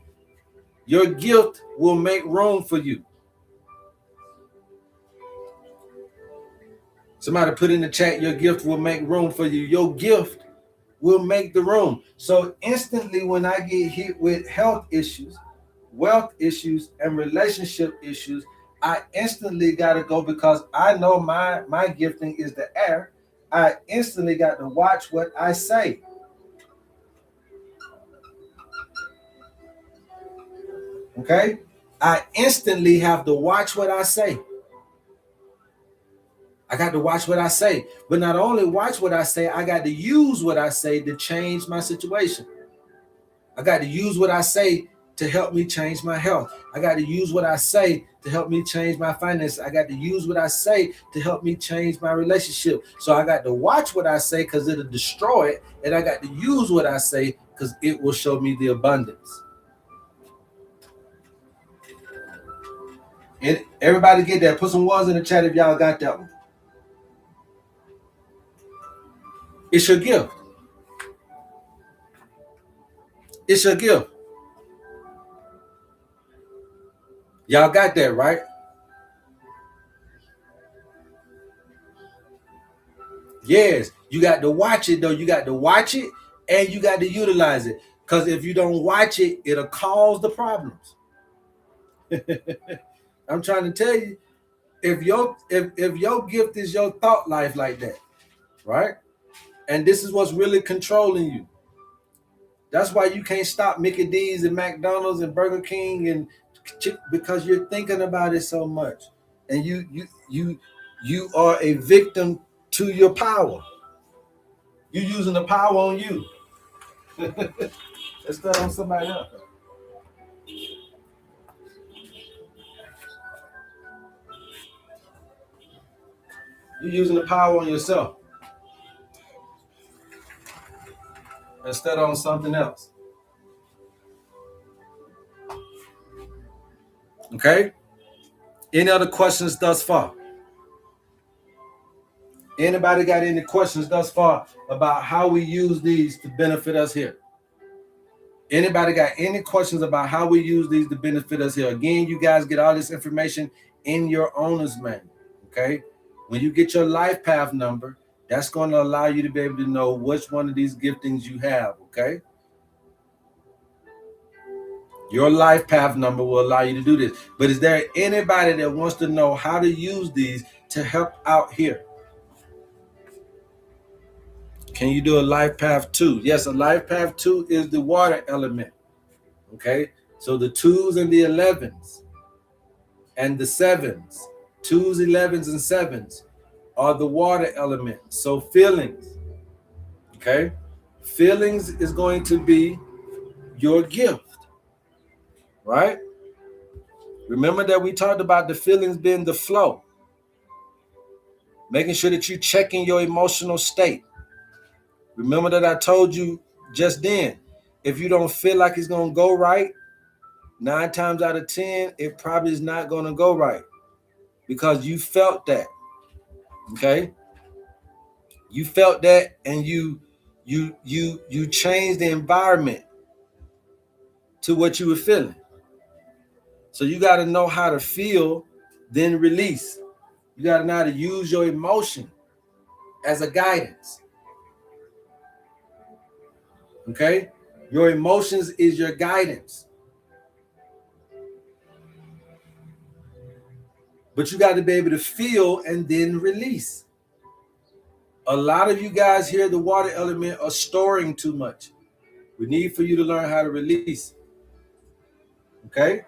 Your gift will make room for you. Somebody put in the chat, your gift will make room for you. Your gift will make the room. So instantly when I get hit with health issues, wealth issues, and relationship issues, I instantly got to go because I know my gifting is the air. I instantly got to watch what I say. Okay? I instantly have to watch what I say. I got to watch what I say. But not only watch what I say, I got to use what I say to change my situation. I got to use what I say to help me change my health. I got to use what I say to help me change my finances. I got to use what I say to help me change my relationship. So I got to watch what I say because it'll destroy it. And I got to use what I say because it will show me the abundance. And everybody get that. Put some ones in the chat if y'all got that one. It's your gift. It's your gift. Y'all got that, right? Yes. You got to watch it, though. You got to watch it and you got to utilize it. Because if you don't watch it, it'll cause the problems. I'm trying to tell you, if your gift is your thought life like that, right? And this is what's really controlling you. That's why you can't stop Mickey D's and McDonald's and Burger King and because you're thinking about it so much. And you are a victim to your power. You're using the power on you. Instead on somebody else. You're using the power on yourself instead on something else. Okay? Any other questions thus far? Anybody got any questions thus far about how we use these to benefit us here? Anybody got any questions about how we use these to benefit us here? Again, you guys get all this information in your owner's manual, okay? When you get your life path number, that's going to allow you to be able to know which one of these giftings you have, okay? Your life path number will allow you to do this. But is there anybody that wants to know how to use these to help out here? Can you do a life path 2? Yes, a life path 2 is the water element. Okay, so the 2s and the 11s and the 7s, 2s, 11s, and 7s are the water element. So feelings, okay? Feelings is going to be your gift, right? Remember that we talked about the feelings being the flow, making sure that you're checking your emotional state. Remember that I told you just then, if you don't feel like it's going to go right, 9 times out of 10, it probably is not going to go right because you felt that, okay? You felt that, and you changed the environment to what you were feeling. So you got to know how to feel, then release. You got to know how to use your emotion as a guidance. Okay? Your emotions is your guidance. But you got to be able to feel and then release. A lot of you guys here, the water element, are storing too much. We need for you to learn how to release. Okay?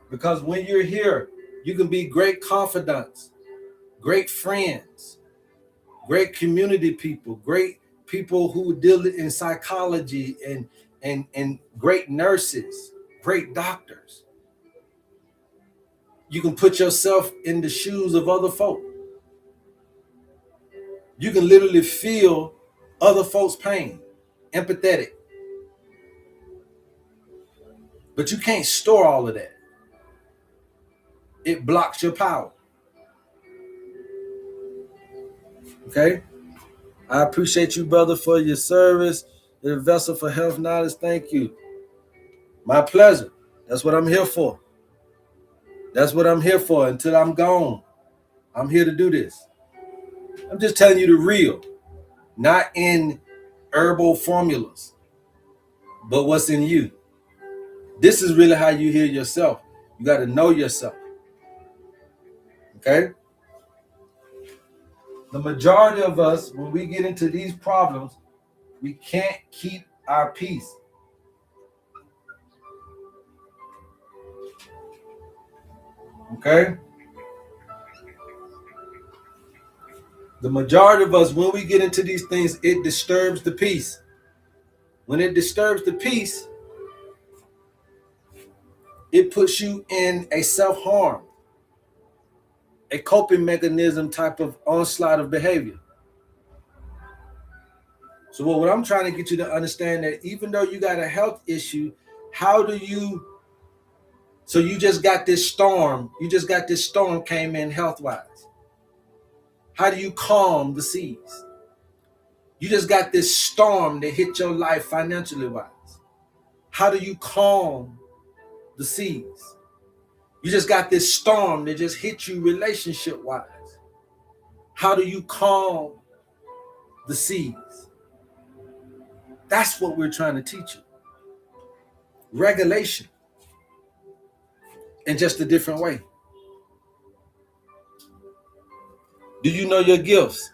Because when you're here, you can be great confidants, great friends, great community people, great people who deal in psychology, and great nurses, great doctors. You can put yourself in the shoes of other folk. You can literally feel other folks' pain, empathetic. But you can't store all of that. It blocks your power. Okay? I appreciate you, brother, for your service. The vessel for health knowledge. Thank you. My pleasure. That's what I'm here for. That's what I'm here for until I'm gone. I'm here to do this. I'm just telling you the real, not in herbal formulas, but what's in you. This is really how you heal yourself. You got to know yourself. Okay? The majority of us, when we get into these problems, we can't keep our peace. Okay? The majority of us, when we get into these things, it disturbs the peace. When it disturbs the peace, it puts you in a self-harm, a coping mechanism type of onslaught of behavior. So what I'm trying to get you to understand, that even though you got a health issue, how do you, so you just got this storm came in health-wise. How do you calm the seas? You just got this storm that hit your life financially wise. How do you calm the seas? You just got this storm that just hit you relationship wise. How do you calm the seas? That's what we're trying to teach you. Regulation in just a different way. Do you know your gifts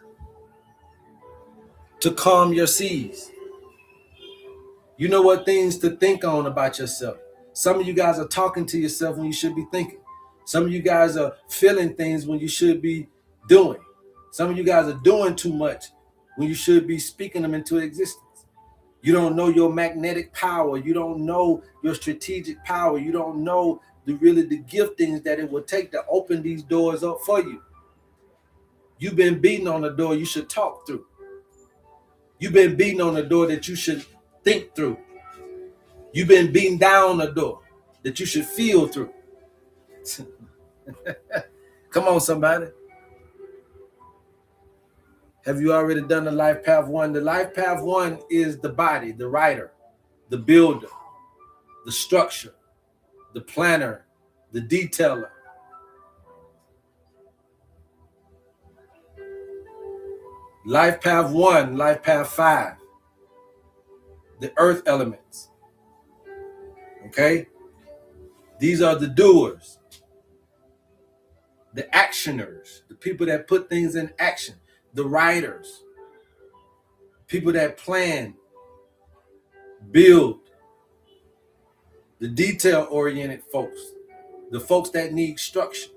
to calm your seas? You know what things to think on about yourself. Some of you guys are talking to yourself when you should be thinking. Some of you guys are feeling things when you should be doing. Some of you guys are doing too much when you should be speaking them into existence. You don't know your magnetic power. You don't know your strategic power. You don't know the giftings that it will take to open these doors up for you. You've been beating on the door you should talk through. You've been beating on the door that you should think through. You've been beating down the door that you should feel through. Come on, somebody. Have you already done the Life Path 1? The Life Path 1 is the body, the writer, the builder, the structure, the planner, the detailer. Life Path 1, Life Path 5, the earth elements. Okay? These are the doers, the actioners, the people that put things in action, the writers. people that plan, build, the detail-oriented folks, the folks that need structure.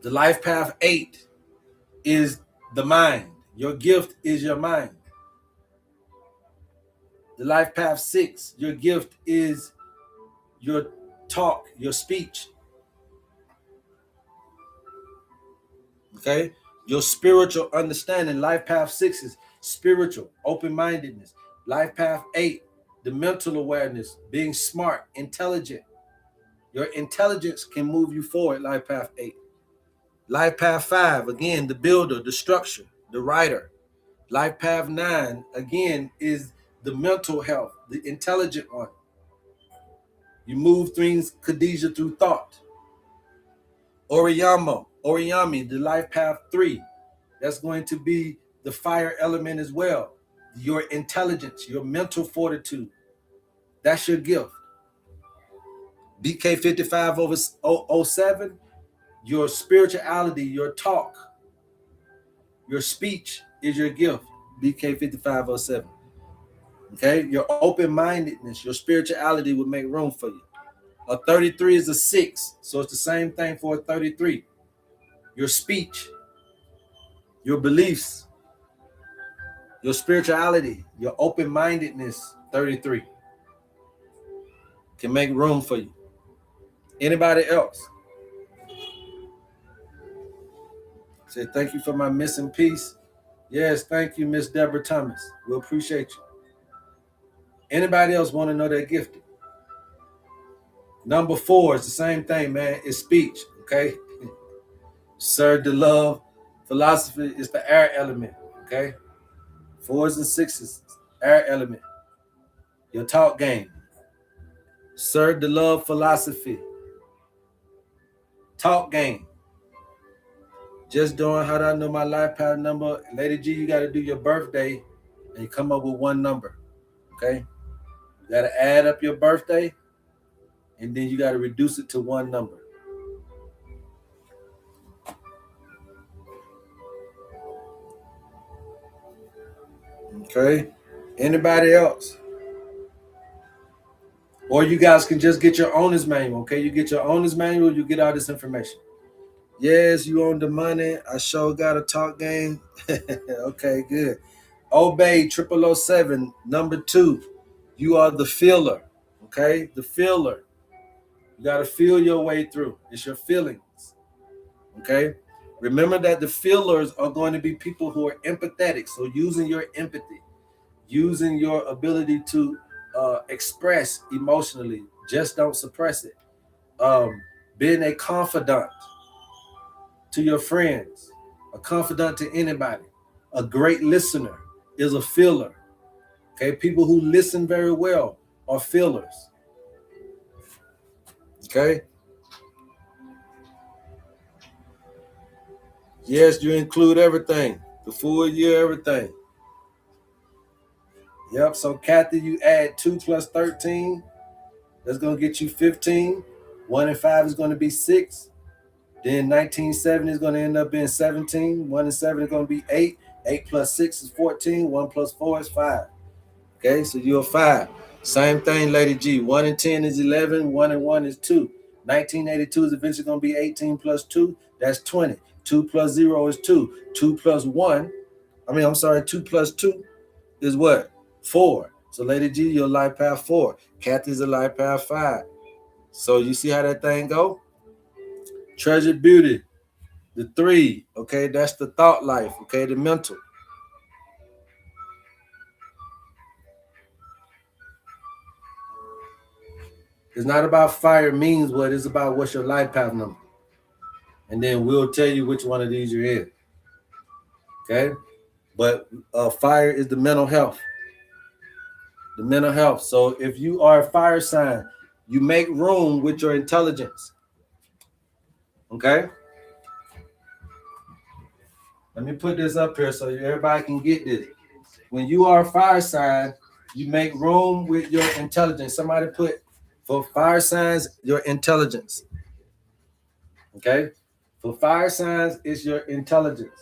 The life path 8 is the mind. Your gift is your mind. The life path 6, your gift is your talk, your speech. Okay? Your spiritual understanding. Life path 6 is spiritual, open-mindedness. Life path 8, the mental awareness, being smart, intelligent. Your intelligence can move you forward, life path 8. Life path 5, again, the builder, the structure, the writer. Life path 9, again, is the mental health, the intelligent one. You move things, Khadijah, through thought. Oriyami, the life path 3. That's going to be the fire element as well. Your intelligence, your mental fortitude. That's your gift. BK 5507, your spirituality, your talk, your speech is your gift. BK 5507. Okay, your open-mindedness, your spirituality will make room for you. A 33 is a 6, so it's the same thing for a 33. Your speech, your beliefs, your spirituality, your open-mindedness, 33, can make room for you. Anybody else? Say thank you for my missing piece. Yes, thank you, Miss Deborah Thomas. We appreciate you. Anybody else want to know they're gifted? Number 4 is the same thing, man. It's speech, okay? Serve the love. Philosophy is the air element, okay? 4s and 6s, air element. Your talk game. Serve the love philosophy. Talk game. Just doing how do I know my life path number? Lady G, you got to do your birthday and you come up with one number, okay? You got to add up your birthday and then you got to reduce it to one number. Okay? Anybody else? Or you guys can just get your owner's manual, okay? You get your owner's manual, you get all this information. Yes, you own the money. I sure got a talk game. Okay, good. Obey 0007, number 2. You are the feeler, okay? The feeler. You got to feel your way through. It's your feelings, okay? Remember that the feelers are going to be people who are empathetic. So using your empathy, using your ability to express emotionally, just don't suppress it. Being a confidant to your friends, a confidant to anybody, a great listener is a feeler. Okay, people who listen very well are feelers. Okay. Yes, you include everything, the full year, everything. Yep. So Kathy, you add 2 plus 13. That's gonna get you 15. 1 and 5 is gonna be 6. Then 1970 is gonna end up being 17. 1 and 7 is gonna be 8. 8 plus 6 is 14. 1 plus 4 is 5. Okay, so you're 5. Same thing, Lady G. 1 and 10 is 11. 1 and 1 is 2. 1982 is eventually going to be 18 plus 2. That's 20. 2 plus 0 is 2. 2 plus 1. 2 plus 2 is what? 4. So, Lady G, you're life path 4. Kathy's a life path 5. So, you see how that thing go? Treasured beauty. The 3. Okay, that's the thought life. Okay, the mental. It's not about fire means what, it's about what's your life path number. And then we'll tell you which one of these you're in. Okay? But fire is the mental health. The mental health. So if you are a fire sign, you make room with your intelligence. Okay? Let me put this up here so everybody can get this. When you are a fire sign, you make room with your intelligence. Somebody put, for fire signs, your intelligence. Okay? For fire signs, it's your intelligence.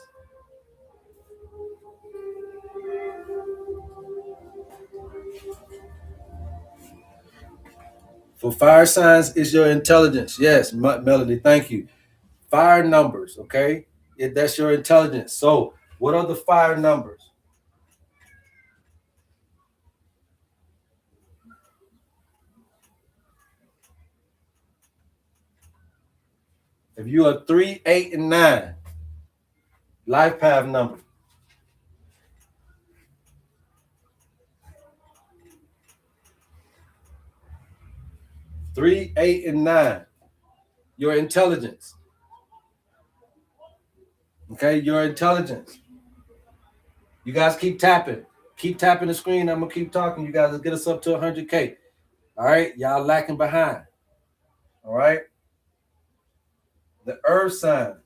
For fire signs, is your intelligence. Yes, Melody, thank you. Fire numbers, okay? That's your intelligence. So, what are the fire numbers? If you are 3, 8, and 9, life path number. 3, 8, and 9. Your intelligence. Okay, your intelligence. You guys keep tapping. Keep tapping the screen. I'm gonna keep talking. You guys, let's get us up to 100K. All right, y'all lacking behind. All right. The earth sign.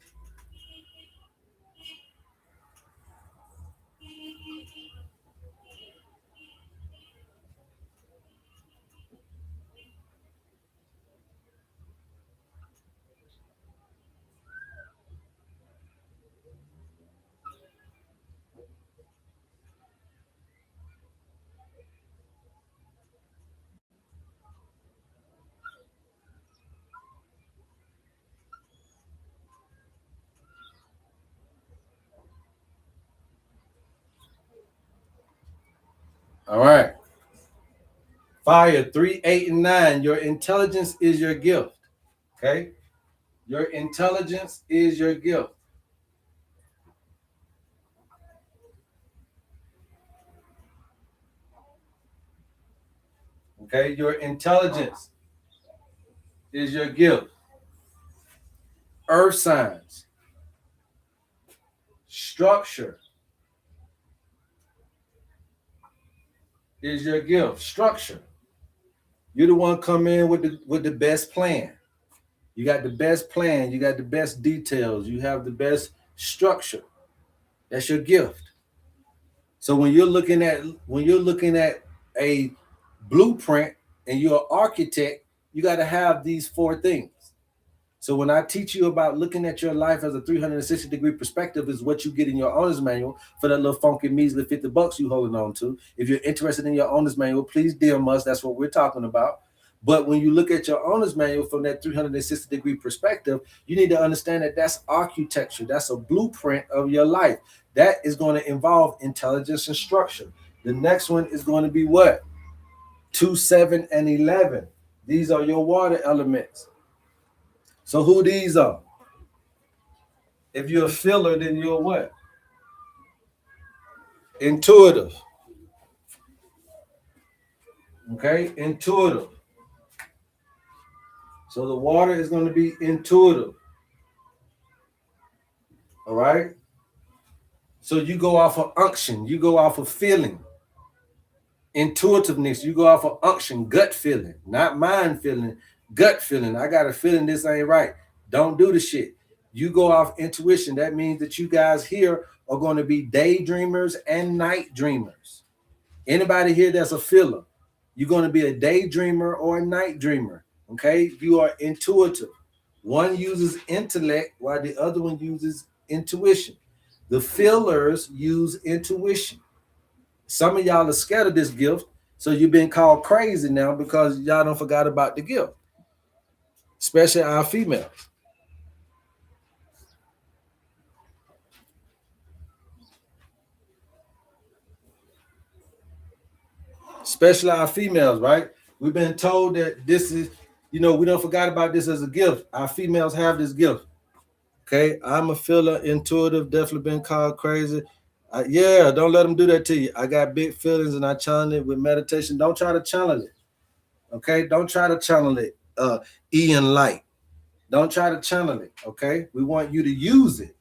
All right. Fire 3, 8, and 9. Your intelligence is your gift. Okay. Your intelligence is your gift. Okay. Your intelligence is your gift. Earth signs. Structure is your gift. Structure. You're the one come in with the best plan. You got the best plan. You got the best details. You have the best structure. That's your gift. So when you're looking at a blueprint and you're an architect, you got to have these 4 things. So when I teach you about looking at your life as a 360-degree perspective is what you get in your owner's manual for that little funky measly $50 you holding on to. If you're interested in your owner's manual, please DM us. That's what we're talking about. But when you look at your owner's manual from that 360-degree perspective, you need to understand that that's architecture. That's a blueprint of your life. That is going to involve intelligence and structure. The next one is going to be what? 2, 7, and 11. These are your water elements. So who these are? If you're a filler, then you're what? Intuitive. Okay, intuitive. So the water is going to be intuitive. All right. So you go off of unction, you go off of feeling. Intuitiveness, you go off of unction, gut feeling, not mind feeling, gut feeling. I got a feeling this ain't right. Don't do the shit. You go off intuition. That means that you guys here are going to be daydreamers and night dreamers. Anybody here that's a filler, you're going to be a daydreamer or a night dreamer. Okay, you are intuitive. One uses intellect while the other one uses intuition. The fillers use intuition. Some of y'all are scared of this gift, so you've been called crazy now because y'all don't forgot about the gift, especially our females. Especially our females, right? We've been told that this is, we don't forgot about this as a gift. Our females have this gift. Okay, I'm a filler, intuitive, definitely been called crazy. Yeah, don't let them do that to you. I got big feelings and I channel it with meditation. Don't try to channel it. Okay, don't try to channel it. Ian Light. Don't try to channel it. Okay, we want you to use it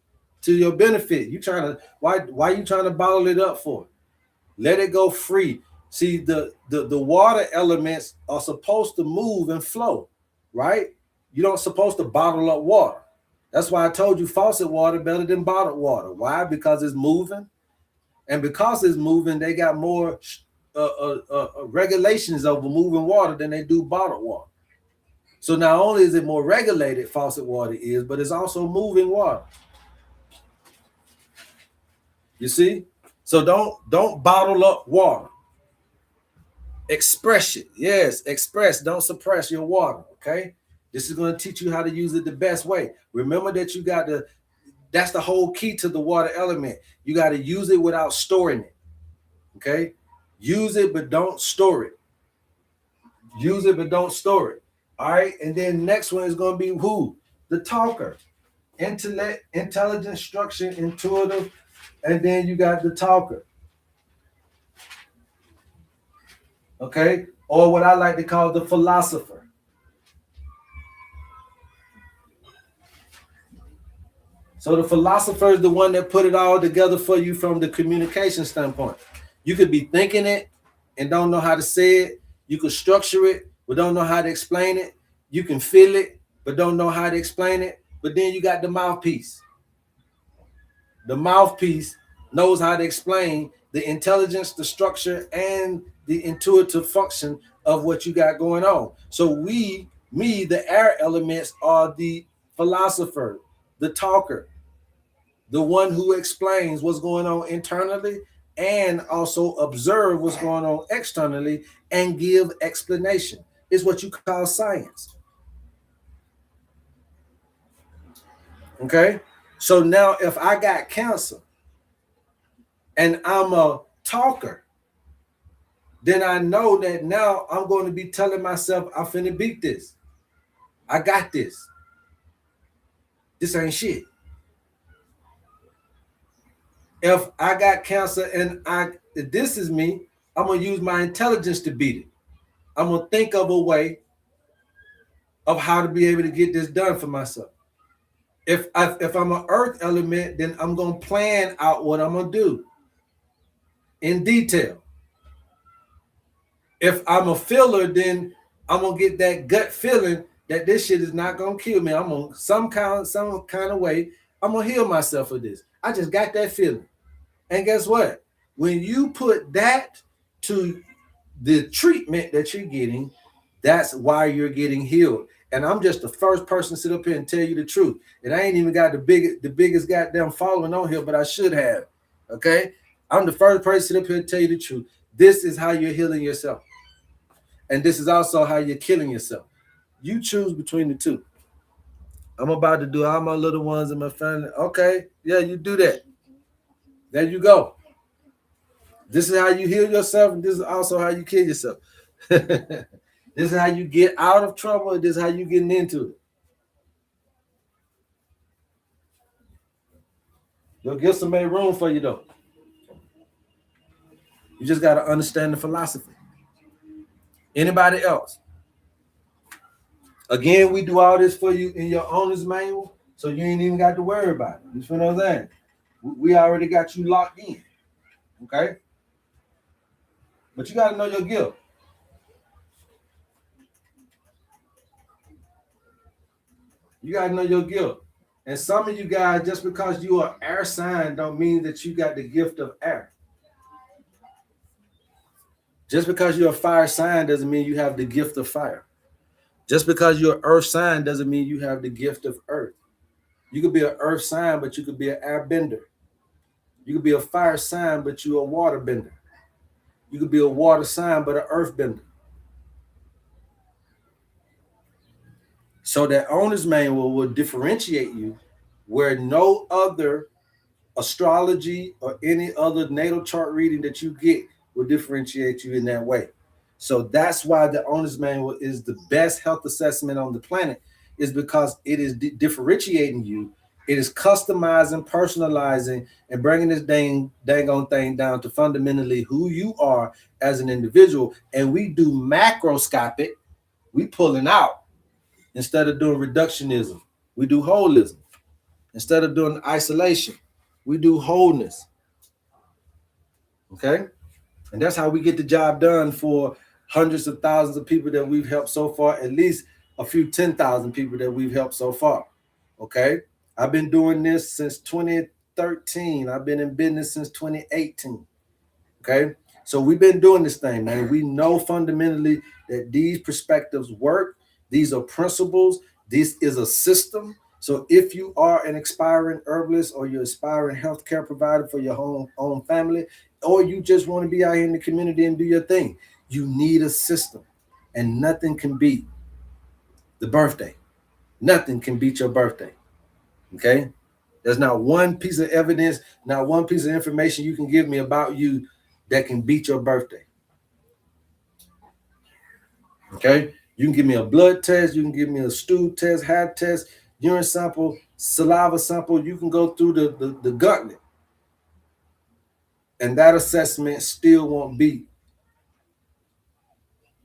to your benefit. You trying to why you trying to bottle it up for? Let it go free. See, the water elements are supposed to move and flow, right? You don't supposed to bottle up water. That's why I told you faucet water better than bottled water. Why? Because it's moving, and because it's moving, they got more regulations over moving water than they do bottled water. So not only is it more regulated, faucet water is, but it's also moving water. You see? So don't bottle up water. Express it. Yes, express. Don't suppress your water. Okay. This is going to teach you how to use it the best way. Remember that you got to, that's the whole key to the water element. You got to use it without storing it. Okay. Use it, but don't store it. Use it, but don't store it. All right. And then next one is going to be who? The talker. Intellect, intelligent, structure, intuitive. And then you got the talker. Okay. Or what I like to call the philosopher. So the philosopher is the one that put it all together for you from the communication standpoint. You could be thinking it and don't know how to say it. You could structure it, but don't know how to explain it. You can feel it, but don't know how to explain it. But then you got the mouthpiece. The mouthpiece knows how to explain the intelligence, the structure, and the intuitive function of what you got going on. So the air elements are the philosopher, the talker, the one who explains what's going on internally and also observe what's going on externally and give explanation. It's what you call science. Okay. So now if I got cancer and I'm a talker, then I know that now I'm going to be telling myself, I'm finna beat this. I got this. This ain't shit. If I got cancer and this is me, I'm gonna use my intelligence to beat it. I'm gonna think of a way of how to be able to get this done for myself. If I'm an earth element, then I'm gonna plan out what I'm gonna do in detail. If I'm a feeler, then I'm gonna get that gut feeling that this shit is not gonna kill me. I'm gonna some kind of way, I'm gonna heal myself of this. I just got that feeling. And guess what? When you put that to the treatment that you're getting, that's why you're getting healed. And I'm just the first person to sit up here and tell you the truth. And I ain't even got the biggest goddamn following on here, but I should have. Okay? I'm the first person to sit up here and tell you the truth. This is how you're healing yourself. And this is also how you're killing yourself. You choose between the two. I'm about to do all my little ones in my family. Okay, yeah, you do that. There you go. This is how you heal yourself, and this is also how you kill yourself. This is how you get out of trouble, and this is how you getting into it. Your gifts will make room for you, though. You just got to understand the philosophy. Anybody else? Again, we do all this for you in your owner's manual, so you ain't even got to worry about it. You feel what I'm saying? We already got you locked in. Okay? But you got to know your gift. You got to know your gift. And some of you guys, just because you are air sign, don't mean that you got the gift of air. Just because you're a fire sign doesn't mean you have the gift of fire. Just because you're an earth sign doesn't mean you have the gift of earth. You could be an earth sign, but you could be an air bender. You could be a fire sign, but you're a water bender. You could be a water sign, but an earth bender. So that owner's manual will differentiate you where no other astrology or any other natal chart reading that you get will differentiate you in that way. So that's why the owner's manual is the best health assessment on the planet, is because it is differentiating you. It is customizing, personalizing, and bringing this dang on thing down to fundamentally who you are as an individual. And we do macroscopic, we pulling out. Instead of doing reductionism, we do holism. Instead of doing isolation, we do wholeness. Okay? And that's how we get the job done for hundreds of thousands of people that we've helped so far, at least a few 10,000 people that we've helped so far. Okay? I've been doing this since 2013. I've been in business since 2018. Okay? So we've been doing this thing, man. We know fundamentally that these perspectives work. These are principles. This is a system. So if you are an aspiring herbalist or you're aspiring healthcare provider for your own family, or you just want to be out here in the community and do your thing, You need a system, and nothing can beat the birthday. Nothing can beat your birthday. Okay? There's not one piece of evidence, not one piece of information you can give me about you that can beat your birthday. Okay? You can give me a blood test, you can give me a stool test, hair test, urine sample, saliva sample. You can go through the gauntlet. And that assessment still won't beat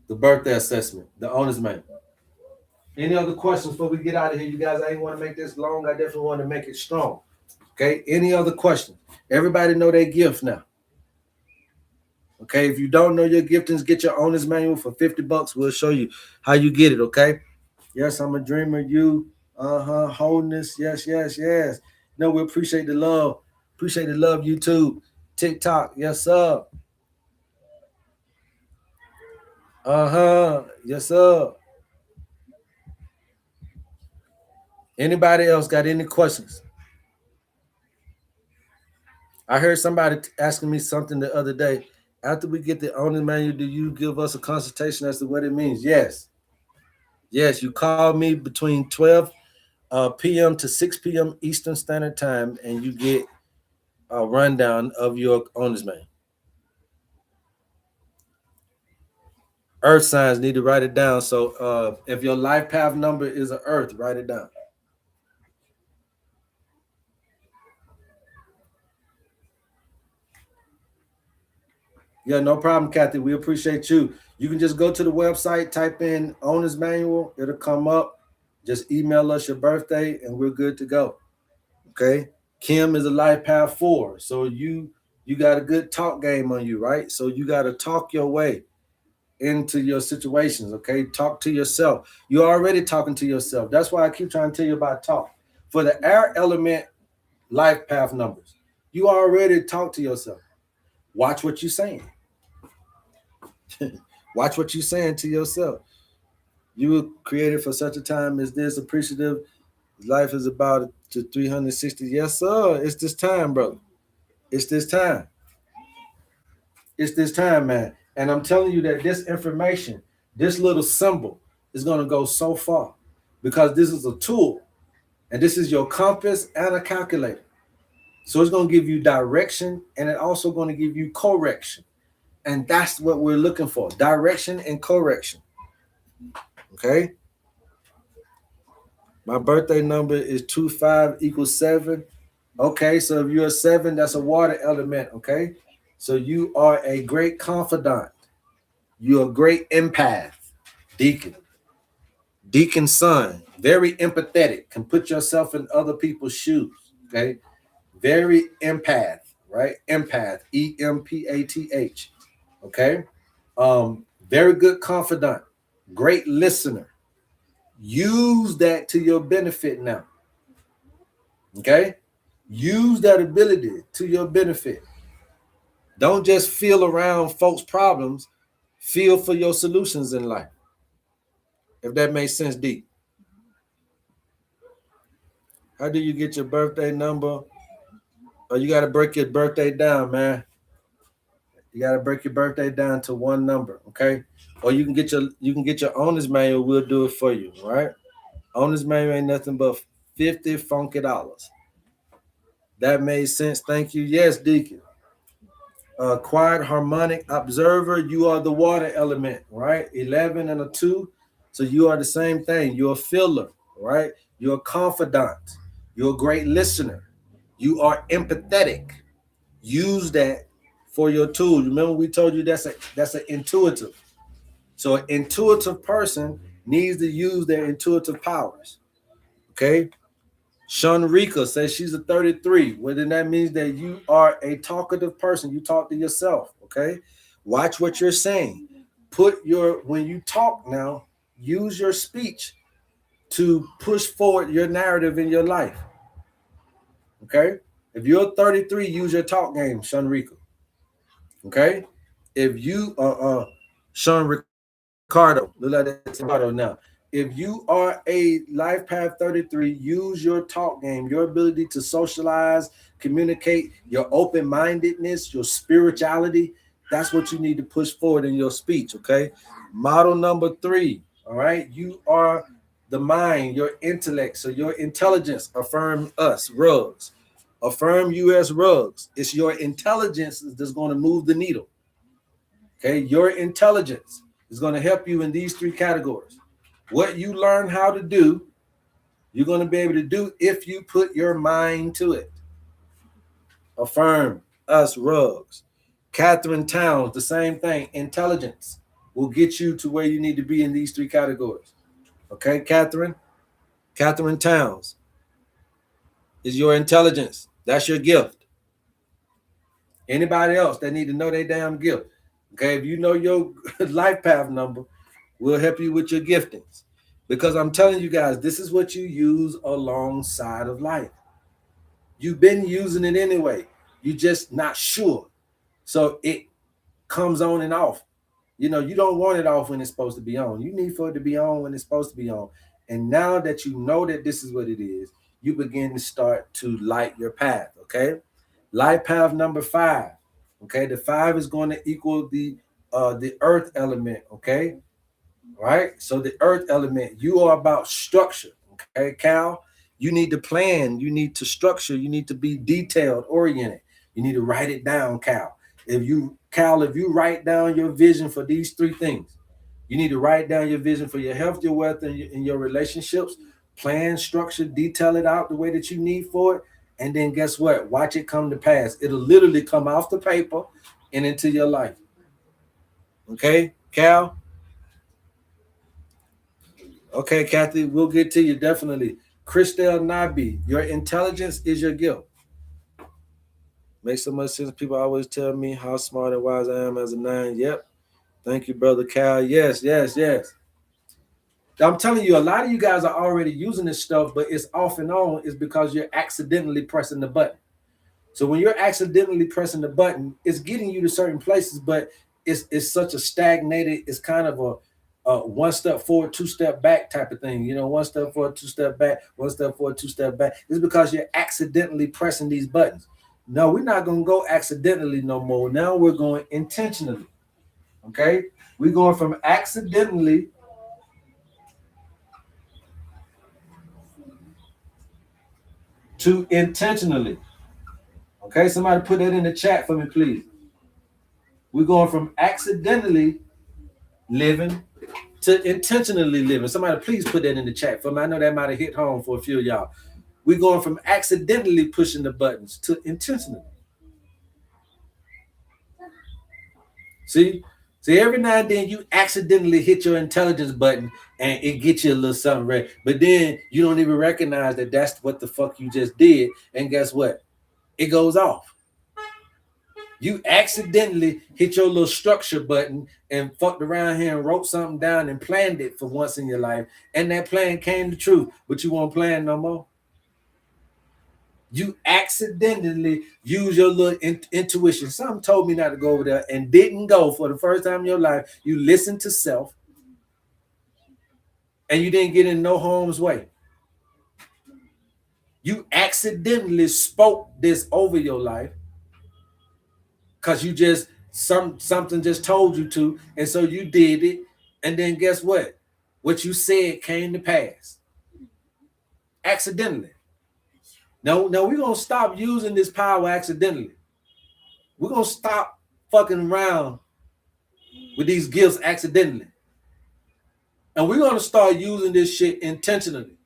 the birthday assessment, the owner's manual. Any other questions before we get out of here? You guys, I ain't want to make this long. I definitely want to make it strong. Okay, any other questions? Everybody know their gift now. Okay, if you don't know your giftings, get your owner's manual for $50. We'll show you how you get it, okay? Yes, I'm a dreamer. You, wholeness. Yes, yes, yes. No, we appreciate the love. Appreciate the love, YouTube. TikTok, yes, sir. Yes, sir. Anybody else got any questions? I heard somebody asking me something the other day. After we get the owner's manual, do you give us a consultation as to what it means? Yes. Yes, you call me between 12 p.m. to 6 p.m. Eastern Standard Time, and you get a rundown of your owner's manual. Earth signs, need to write it down. So if your life path number is an Earth, write it down. Yeah, no problem, Kathy. We appreciate you. You can just go to the website, type in owner's manual. It'll come up. Just email us your birthday, and we're good to go. Okay. Kim is a life path 4. So you got a good talk game on you, right? So you got to talk your way into your situations. Okay. Talk to yourself. You're already talking to yourself. That's why I keep trying to tell you about talk. For the air element life path numbers, you already talk to yourself. Watch what you're saying. Watch what you're saying to yourself. You were created for such a time as this, appreciative. Life is about to 360. Yes, sir. It's this time, brother. It's this time. It's this time, man. And I'm telling you that this information, this little symbol, is going to go so far because this is a tool and this is your compass and a calculator. So it's going to give you direction and it's also going to give you correction. And that's what we're looking for, direction and correction. Okay. My birthday number is 25 equals 7. Okay, so if you're a 7, that's a water element. Okay, so you are a great confidant. You're a great empath, deacon. Deacon son, very empathetic, can put yourself in other people's shoes. Okay, very empath, right? Empath, EMPATH. Okay, very good confidant, great listener. Use that to your benefit now. Okay, use that ability to your benefit. Don't just feel around folks' problems, feel for your solutions in life. If that makes sense, deep. How do you get your birthday number? Oh, you got to break your birthday down, man. You got to break your birthday down to one number, okay? Or you can get your owner's manual. We'll do it for you, all right? Owner's manual ain't nothing but $50 funky dollars. That made sense. Thank you. Yes, Deacon. Quiet harmonic observer. You are the water element, right? 11 and a 2. So you are the same thing. You're a filler, right? You're a confidant. You're a great listener. You are empathetic. Use that for your tool. Remember, we told you that's an intuitive. So an intuitive person needs to use their intuitive powers. Okay. Shanrika says she's a 33. Well, then that means that you are a talkative person. You talk to yourself. Okay. Watch what you're saying. When you talk now, use your speech to push forward your narrative in your life. Okay. If you're 33, use your talk game, Shanrika. Okay. If you Sean Ricardo, look like that's Ricardo now. If you are a life path 33, use your talk game, your ability to socialize, communicate, your open-mindedness, your spirituality That's what you need to push forward in your speech, okay? Model number 3, all right? You are the mind, your intellect, so your intelligence. Affirm us, rugs. Affirm US rugs. It's your intelligence that's going to move the needle, okay? Your intelligence is going to help you in these 3 categories. What you learn how to do, you're going to be able to do if you put your mind to it. Affirm us, rugs. Catherine Towns, the same thing. Intelligence will get you to where you need to be in these 3 categories. Okay, Catherine? Catherine Towns is your intelligence. That's your gift. Anybody else that need to know their damn gift. Okay, if you know your life path number, we'll help you with your giftings. Because I'm telling you guys, this is what you use alongside of life. You've been using it anyway. You're just not sure. So it comes on and off. You know, you don't want it off when it's supposed to be on. You need for it to be on when it's supposed to be on. And now that you know that this is what it is, you begin to start to light your path, okay? Light path number 5, okay? The 5 is going to equal the earth element, okay? All right? So the earth element, you are about structure, okay, Cal? You need to plan, you need to structure, you need to be detailed, oriented. You need to write it down, Cal. If you write down your vision for these 3 things, you need to write down your vision for your health, your wealth, and your relationships. Plan, structure, detail it out the way that you need for it. And then guess what? Watch it come to pass. It'll literally come off the paper and into your life. Okay, Cal? Okay, Kathy, we'll get to you definitely. Christelle Nabi, your intelligence is your gift. Makes so much sense. People always tell me how smart and wise I am as a 9. Yep. Thank you, brother Cal. Yes, yes, yes. I'm telling you, a lot of you guys are already using this stuff, but it's off and on is because you're accidentally pressing the button. So when you're accidentally pressing the button, it's getting you to certain places, but it's such a stagnated, it's kind of a 1 step forward, 2 step back type of thing. You know, 1 step forward, 2 step back, 1 step forward, 2 step back. It's because you're accidentally pressing these buttons. No, we're not going to go accidentally no more. Now we're going intentionally. Okay? We're going from accidentally to intentionally. Okay? Somebody put that in the chat for me, please. We're going from accidentally living to intentionally living. Somebody please put that in the chat for me. I know that might have hit home for a few of y'all. We're going from accidentally pushing the buttons to intentionally. See, every now and then you accidentally hit your intelligence button and it gets you a little something right. But then you don't even recognize that that's what the fuck you just did. And guess what? It goes off. You accidentally hit your little structure button and fucked around here and wrote something down and planned it for once in your life. And that plan came to truth, but you won't plan no more. You accidentally use your little intuition. Something told me not to go over there and didn't go for the first time in your life. You listened to self and you didn't get in no harm's way. You accidentally spoke this over your life because you just something just told you to, and so you did it, and then guess what? What you said came to pass. Accidentally. Now we're gonna stop using this power accidentally. We're gonna stop fucking around with these gifts accidentally. And we're gonna start using this shit intentionally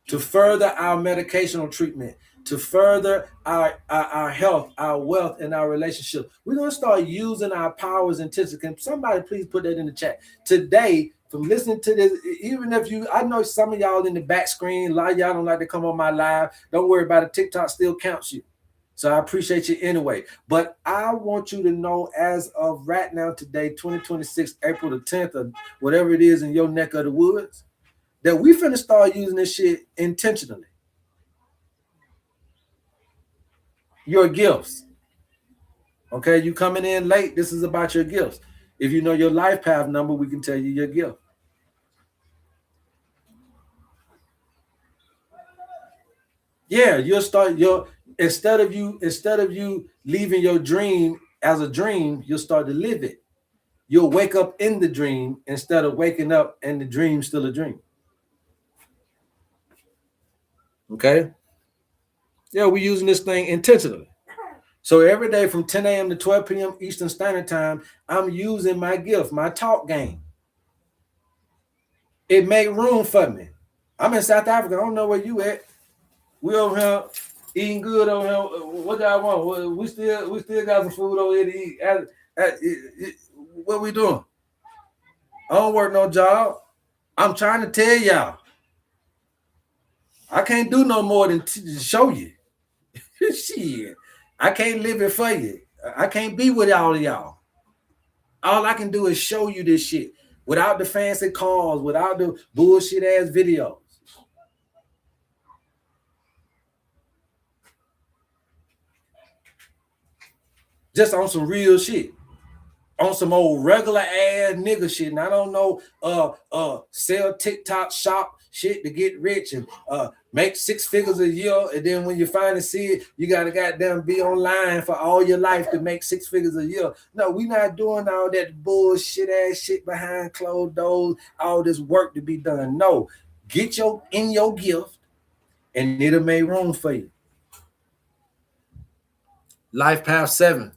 to further our medicational treatment, to further our health, our wealth, and our relationship. We're going to start using our powers intentionally. Can somebody please put that in the chat? Today, from listening to this, even if I know some of y'all in the back screen, a lot of y'all don't like to come on my live. Don't worry about it. TikTok still counts you. So I appreciate you anyway. But I want you to know as of right now, today, 2026, April the 10th, or whatever it is in your neck of the woods, that we finna start using this shit intentionally. Your gifts. Okay, you coming in late, this is about your gifts. If you know your life path number, we can tell you your gift. Yeah, you'll start instead of you leaving your dream as a dream, you'll start to live it. You'll wake up in the dream instead of waking up and the dream still a dream. Okay? Yeah, we're using this thing intentionally. So every day from 10 a.m. to 12 p.m. Eastern Standard Time, I'm using my gift, my talk game. It made room for me. I'm in South Africa. I don't know where you at. We over here eating good over here. What y'all want? We still got some food over here to eat. What we doing? I don't work no job. I'm trying to tell y'all. I can't do no more than show you. Shit. I can't live it for you. I can't be with all of y'all. All I can do is show you this shit without the fancy cars, without the bullshit ass videos. Just on some real shit. On some old regular ass nigga shit. And I don't know sell TikTok shop shit to get rich and make 6 figures a year, and then when you finally see it, you gotta goddamn be online for all your life to make 6 figures a year. No, we not doing all that bullshit ass shit behind closed doors, all this work to be done. No, get your gift and it'll make room for you. Life path 7.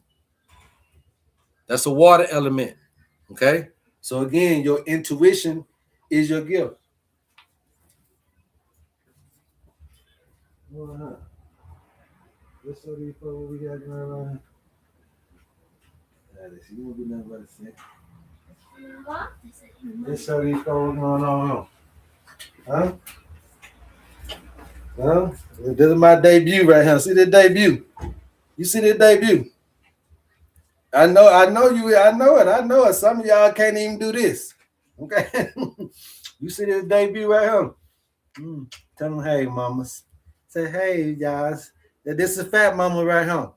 That's a water element. Okay. So again, your intuition is your gift. Let's show these folks what we got going on. You won't be nothing but a second. Let's show these folks what's going on. Huh? Huh? This is my debut right here. See the debut? You see the debut? I know you. I know it. Some of y'all can't even do this. Okay. You see this debut right here? Tell them, hey, mamas. Say, hey, guys. This is Fat Mama right here.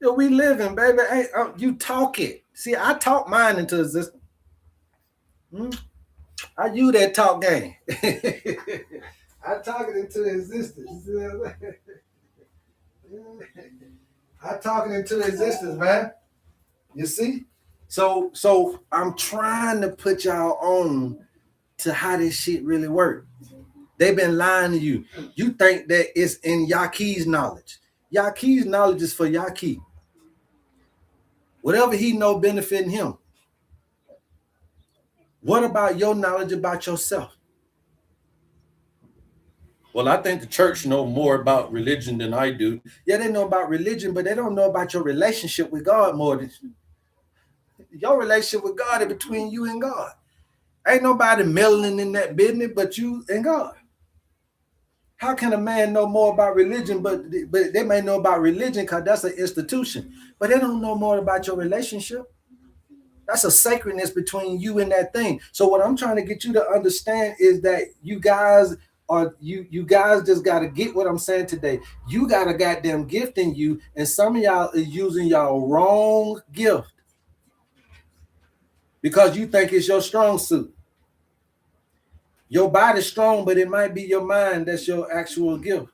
Yo, we living, baby. Hey, you talk it. See, I talk mine into existence. I use that talk game. I talk it into existence. I talk it into existence, man. You see? So I'm trying to put y'all on to how this shit really works. They've been lying to you. You think that it's in Yaki's knowledge. Yaki's knowledge is for Yaki. Whatever he know benefiting him. What about your knowledge about yourself? Well, I think the church know more about religion than I do. Yeah, they know about religion, but they don't know about your relationship with God more than your relationship with God is between you and God. Ain't nobody meddling in that business but you and God. How can a man know more about religion, but they may know about religion because that's an institution, but they don't know more about your relationship? That's a sacredness between you and that thing. So what I'm trying to get you to understand is that you guys just got to get what I'm saying today. You got a goddamn gift in you, and some of y'all is using y'all wrong gift because you think it's your strong suit. Your body's strong, but it might be your mind that's your actual gift.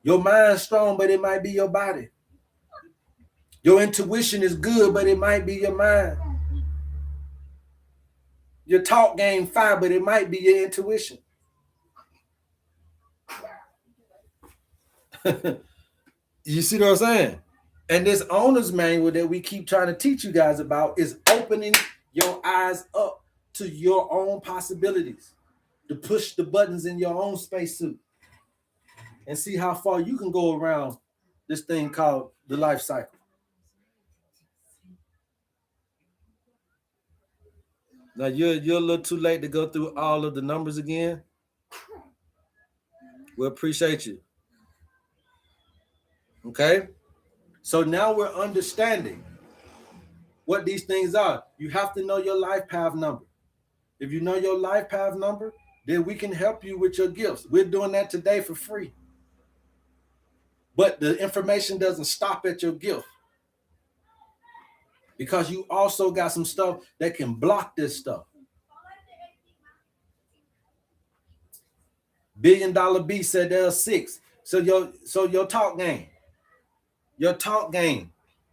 Your mind's strong, but it might be your body. Your intuition is good, but it might be your mind. Your talk game fine, but it might be your intuition. You see what I'm saying? And this owner's manual that we keep trying to teach you guys about is opening your eyes up to your own possibilities, to push the buttons in your own spacesuit and see how far you can go around this thing called the life cycle. Now you're a little too late to go through all of the numbers again. We appreciate you. Okay? So now we're understanding what these things are. You have to know your life path number. If you know your life path number, then we can help you with your gifts. We're doing that today for free. But the information doesn't stop at your gift, because you also got some stuff that can block this stuff. $1 Billion B said there are 6. So your talk game.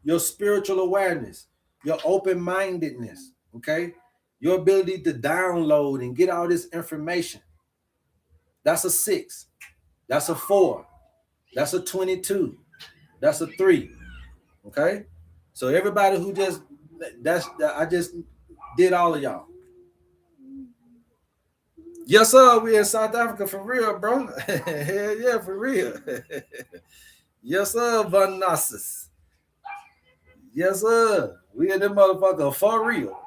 your spiritual awareness, your open-mindedness, okay? Your ability to download and get all this information. That's a 6. That's a 4. That's a 22. That's a 3. Okay? So everybody who just I just did all of y'all. Yes, sir. We in South Africa for real, bro. Hell yeah, for real. Yes, sir, Van Nassus. Yes, sir. We in the motherfucker for real.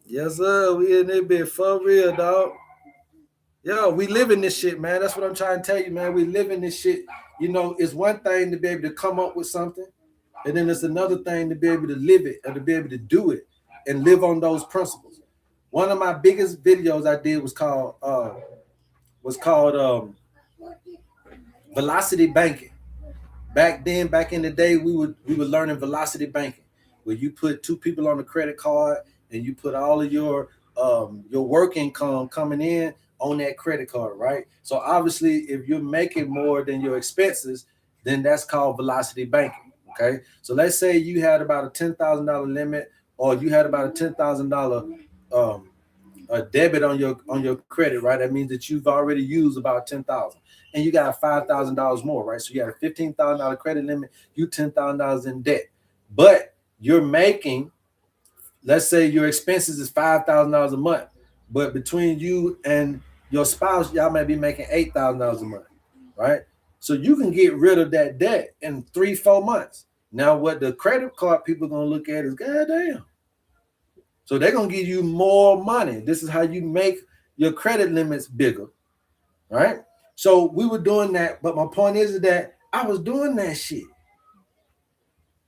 Yes, sir. We in that bit for real, dog. Yo, we live in this shit, man. That's what I'm trying to tell you, man. We live in this shit. You know, it's one thing to be able to come up with something, and then it's another thing to be able to live it or to be able to do it and live on those principles. One of my biggest videos I did was called velocity banking. Back then, back in the day, we were learning velocity banking, where you put 2 people on the credit card and you put all of your work income coming in on that credit card, right? So obviously, if you're making more than your expenses, then that's called velocity banking. Okay, so let's say you had about a $10,000 limit, or you had about a $10,000 a debit on your credit, right? That means that you've already used about 10,000, and you got $5,000 more, right? So you got a $15,000 credit limit, you $10,000 in debt, but you're making, let's say your expenses is $5,000 a month, but between you and your spouse, y'all may be making $8,000 a month, right? So you can get rid of that debt in 3-4 months. Now, what the credit card people are gonna look at is, goddamn. So they're gonna give you more money. This is how you make your credit limits bigger, right? So we were doing that, but my point is that I was doing that shit.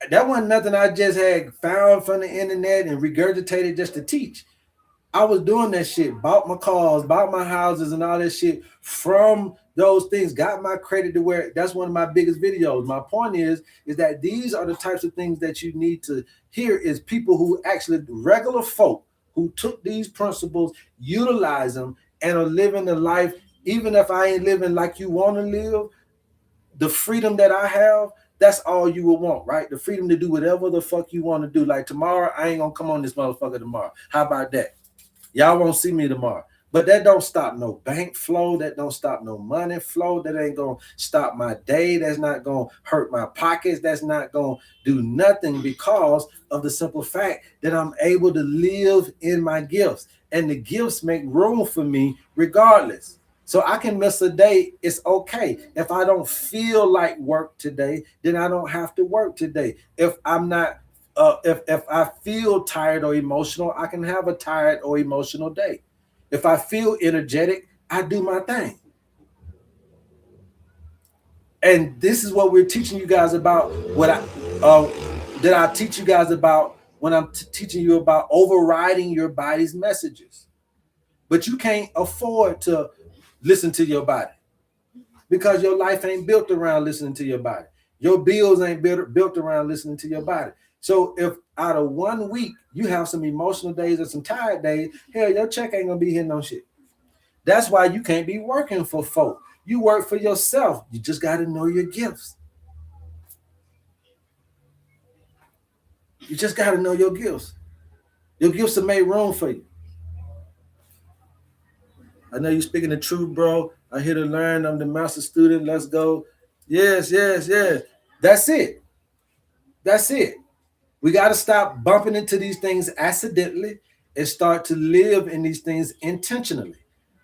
That wasn't nothing I just had found from the internet and regurgitated just to teach. I was doing that shit, bought my cars, bought my houses and all that shit from those things, got my credit to where that's one of my biggest videos. My point is that these are the types of things that you need to hear, is people who actually, regular folk who took these principles, utilize them, and are living the life, even if I ain't living like you want to live, the freedom that I have, that's all you will want, right? The freedom to do whatever the fuck you want to do. Like tomorrow, I ain't gonna come on this motherfucker tomorrow. How about that? Y'all won't see me tomorrow. But that don't stop no bank flow. That don't stop no money flow. That ain't going to stop my day. That's not going to hurt my pockets. That's not going to do nothing, because of the simple fact that I'm able to live in my gifts. And the gifts make room for me regardless. So I can miss a day. It's okay. If I don't feel like work today, then I don't have to work today. If I'm not if I feel tired or emotional, I can have a tired or emotional day. If I feel energetic, I do my thing. And this is what we're teaching you guys about. What I teach you guys about when I'm teaching you about overriding your body's messages. But you can't afford to listen to your body, because your life ain't built around listening to your body. Your bills ain't built around listening to your body. So if out of 1 week you have some emotional days or some tired days, hell, your check ain't gonna be hitting on shit. That's why you can't be working for folk. You work for yourself. You just got to know your gifts. You just got to know your gifts. Your gifts have made room for you. I know you're speaking the truth, bro. I'm here to learn. I'm the master student. Let's go. Yes, yes, yes. That's it. That's it. We got to stop bumping into these things accidentally and start to live in these things intentionally.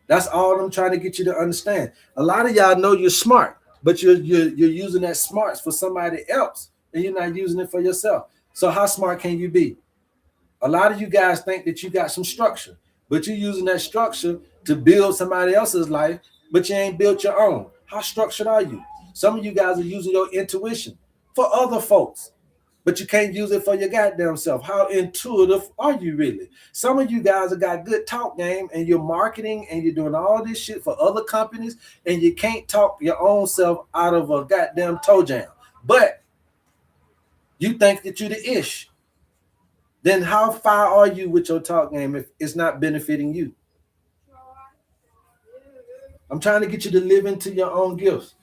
That's all I'm trying to get you to understand. A lot of y'all know you're smart, but you're using that smarts for somebody else, and you're not using it for yourself. So how smart can you be? A lot of you guys think that you got some structure, but you're using that structure to build somebody else's life, but you ain't built your own. How structured are you? Some of you guys are using your intuition for other folks, but you can't use it for your goddamn self. How intuitive are you really? Some of you guys have got good talk game, and you're marketing and you're doing all this shit for other companies, and you can't talk your own self out of a goddamn toe jam. But you think that you're the ish. Then how far are you with your talk game if it's not benefiting you? I'm trying to get you to live into your own gifts.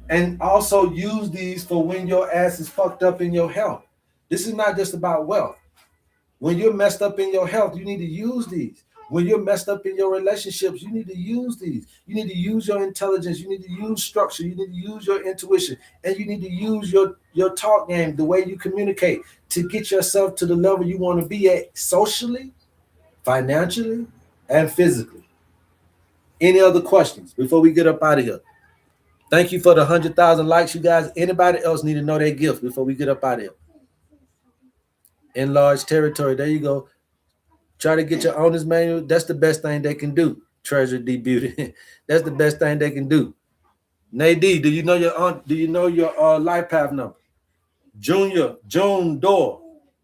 And also use these for when your ass is fucked up in your health. This is not just about wealth. When you're messed up in your health, you need to use these. When you're messed up in your relationships, you need to use these. You need to use your intelligence. You need to use structure. You need to use your intuition. And you need to use your talk game, the way you communicate, to get yourself to the level you want to be at socially, financially, and physically. Any other questions before we get up out of here? Thank you for the 100,000 likes, you guys. Anybody else need to know their gift before we get up out of here? Enlarge territory. There you go. Try to get your owner's manual. That's the best thing they can do. Treasure D Beauty. That's the best thing they can do. Nadine, do you know your life path number? Junior, June Door,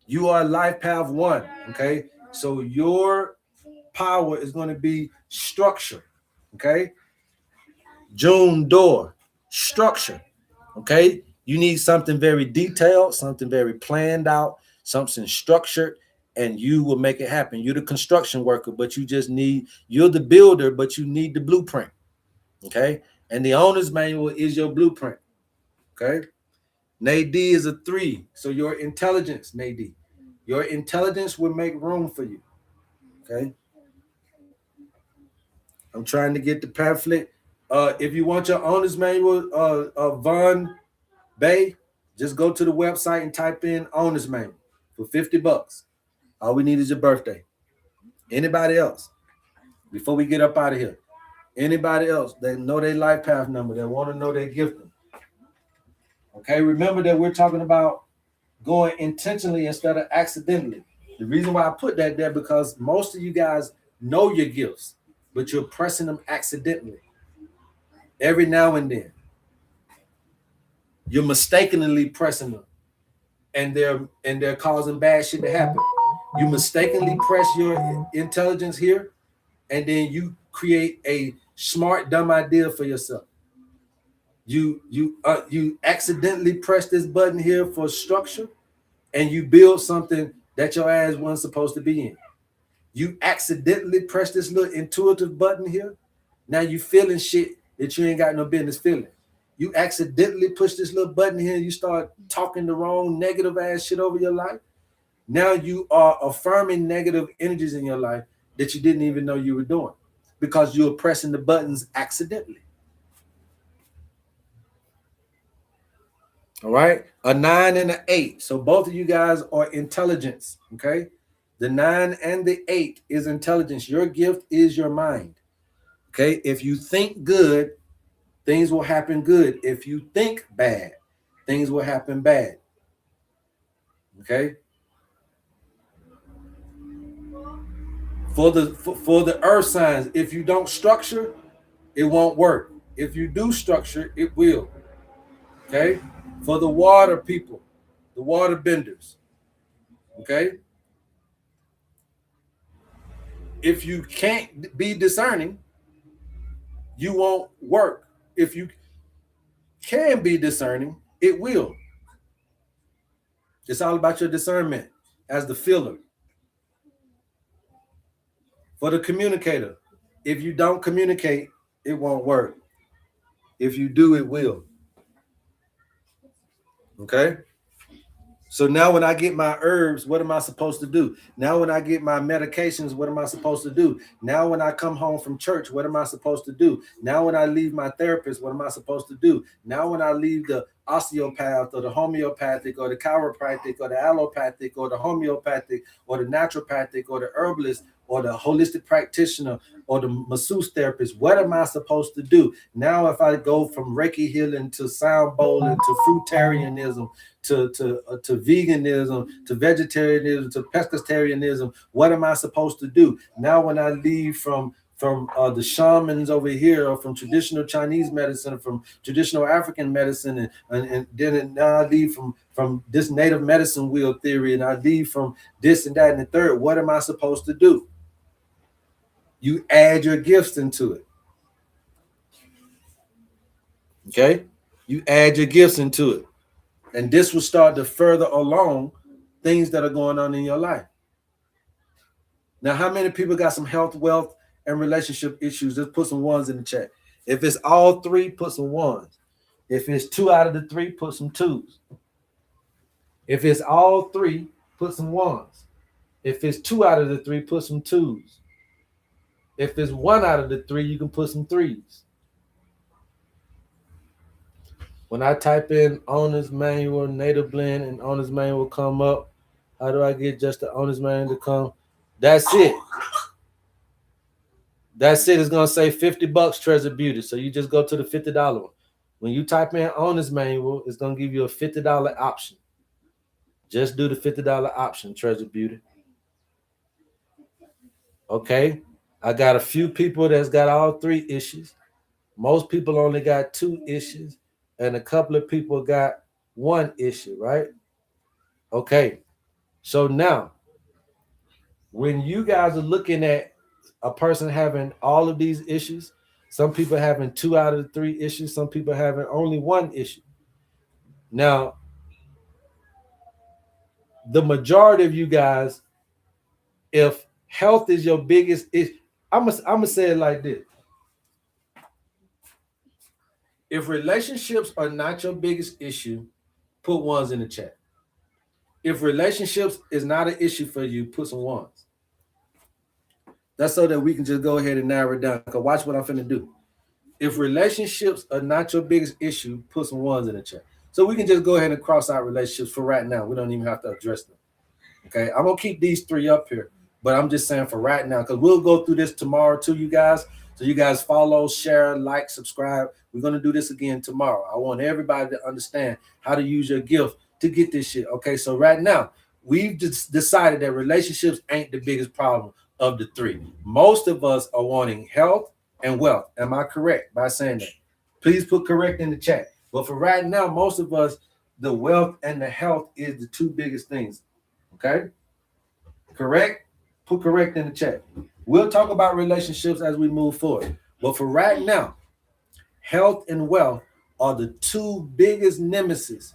you are life path 1. Okay. So your power is going to be structure. Okay. June Door, structure. Okay. You need something very detailed, something very planned out, something structured, and you will make it happen. You're the construction worker, but you're the builder, but you need the blueprint. Okay. And the owner's manual is your blueprint. Okay. Nadie is a 3. So your intelligence, Nadie. Your intelligence will make room for you. Okay. I'm trying to get the pamphlet. If you want your owner's manual, Von Bay, just go to the website and type in owner's manual for $50. All we need is your birthday. Anybody else? Before we get up out of here, anybody else that know their life path number, that want to know their gifting? Okay, remember that we're talking about going intentionally instead of accidentally. The reason why I put that there because most of you guys know your gifts, but you're pressing them accidentally. Every now and then, you're mistakenly pressing them, and they're causing bad shit to happen. You mistakenly press your intelligence here, and then you create a smart dumb idea for yourself. You accidentally press this button here for structure, and you build something that your ass wasn't supposed to be in. You accidentally press this little intuitive button here. Now you feeling shit that you ain't got no business feeling. You accidentally push this little button here, and you start talking the wrong negative ass shit over your life. Now you are affirming negative energies in your life that you didn't even know you were doing because you were pressing the buttons accidentally. All right, a 9 and an 8. So both of you guys are intelligence. Okay, the 9 and the 8 is intelligence. Your gift is your mind. Okay, if you think good, things will happen good. If you think bad, things will happen bad. Okay. For the earth signs, if you don't structure, it won't work. If you do structure, it will. Okay. For the water people, the water benders. Okay. If you can't be discerning, you won't work. If you can be discerning, it will. It's all about your discernment as the filler. For the communicator, if you don't communicate, it won't work. If you do, it will. Okay? So now when I get my herbs, what am I supposed to do? Now when I get my medications, what am I supposed to do? Now when I come home from church, what am I supposed to do? Now when I leave my therapist, what am I supposed to do? Now when I leave the osteopath or the homeopathic or the chiropractic or the allopathic or the homeopathic or the naturopathic or the herbalist or the holistic practitioner or the masseuse therapist, what am I supposed to do? Now if I go from Reiki healing to sound bowling to fruitarianism, to veganism, to vegetarianism, to pescatarianism, what am I supposed to do? Now when I leave from the shamans over here, or from traditional Chinese medicine, or from traditional African medicine, and then now I leave from this native medicine wheel theory, and I leave from this and that and the third, what am I supposed to do? You add your gifts into it. Okay? You add your gifts into it. And this will start to further along things that are going on in your life. Now, how many people got some health, wealth, and relationship issues, just put some ones in the chat. If it's all three, put some ones. If it's 2 out of the 3, put some 2s. If it's all 3, put some ones. If it's 2 out of the 3, put some 2s. If it's 1 out of the 3, you can put some 3s. When I type in owner's manual, native blend, and owner's manual come up, how do I get just the owner's manual to come? That's it. That's it. It's going to say $50 Treasure Beauty. So you just go to the $50 one. When you type in owner's manual, it's going to give you a $50 option. Just do the $50 option, Treasure Beauty. Okay. I got a few people that's got all 3 issues. Most people only got 2 issues. And a couple of people got 1 issue, right? Okay. So now, when you guys are looking at a person having all of these issues, some people having 2 out of the 3 issues, some people having only 1 issue. Now, the majority of you guys, if health is your biggest issue, I'm gonna say it like this. If relationships are not your biggest issue, put ones in the chat. If relationships is not an issue for you, put some ones. That's so that we can just go ahead and narrow it down. Because watch what I'm finna do. If relationships are not your biggest issue, put some ones in the chat. So we can just go ahead and cross out relationships for right now. We don't even have to address them. Okay, I'm gonna keep these 3 up here, but I'm just saying for right now, because we'll go through this tomorrow too, you guys. So you guys follow, share, like, subscribe. We're gonna do this again tomorrow. I want everybody to understand how to use your gift to get this shit. Okay, so right now we've just decided that relationships ain't the biggest problem of the 3. Most of us are wanting health and wealth. Am I correct by saying that? Please put correct in the chat. But for right now, most of us, the wealth and the health is the 2 biggest things. Okay? Correct? Put correct in the chat. We'll talk about relationships as we move forward. But for right now, health and wealth are the 2 biggest nemesis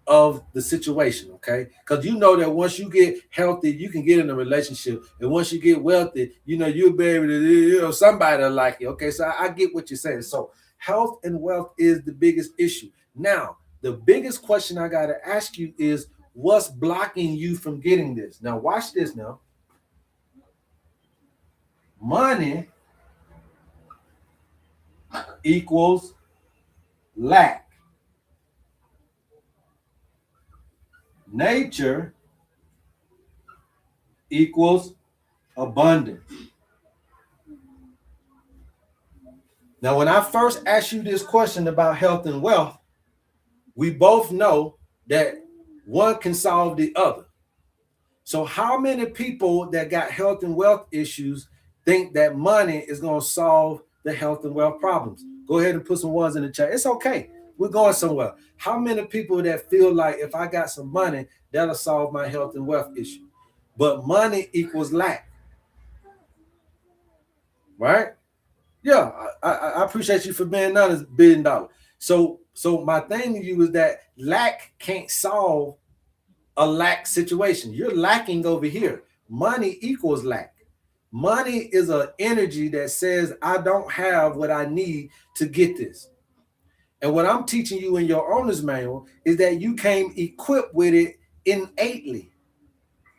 of the situation, okay? Because you know that once you get healthy, you can get in a relationship. And once you get wealthy, you know, you'll be able to, somebody will like you, okay? So I get what you're saying. So health and wealth is the biggest issue. Now, the biggest question I got to ask you is, what's blocking you from getting this? Now, watch this now. Money equals lack. Nature equals abundance. Now, when I first asked you this question about health and wealth, we both know that one can solve the other. So how many people that got health and wealth issues think that money is going to solve the health and wealth problems? Go ahead and put some ones in the chat. It's okay. We're going somewhere. How many people that feel like if I got some money, that'll solve my health and wealth issue? But money equals lack. Right? Yeah, I appreciate you for being honest, $1 billion. So my thing to you is that lack can't solve a lack situation. You're lacking over here. Money equals lack. Money is an energy that says, I don't have what I need to get this. And what I'm teaching you in your owner's manual is that you came equipped with it innately.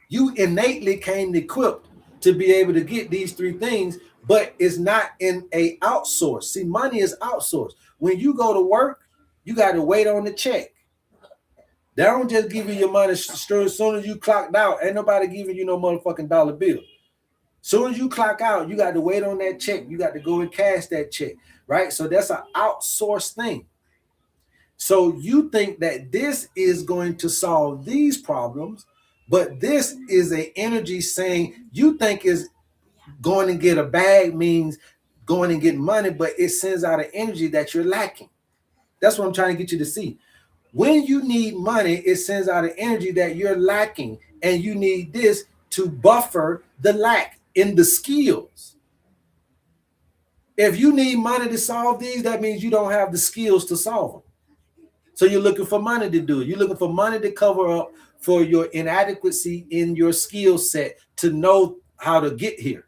You innately came equipped to be able to get these 3 things, but it's not in a outsource. See, money is outsourced. When you go to work, you got to wait on the check. They don't just give you your money as soon as you clocked out. Ain't nobody giving you no motherfucking dollar bill. Soon as you clock out, you got to wait on that check. You got to go and cash that check, right? So that's an outsourced thing. So you think that this is going to solve these problems, but this is an energy saying you think is going to get a bag means going and get money, but it sends out an energy that you're lacking. That's what I'm trying to get you to see. When you need money, it sends out an energy that you're lacking, and you need this to buffer the lack in the skills. If you need money to solve these, that means you don't have the skills to solve them. So you're looking for money to do it. You're looking for money to cover up for your inadequacy in your skill set to know how to get here.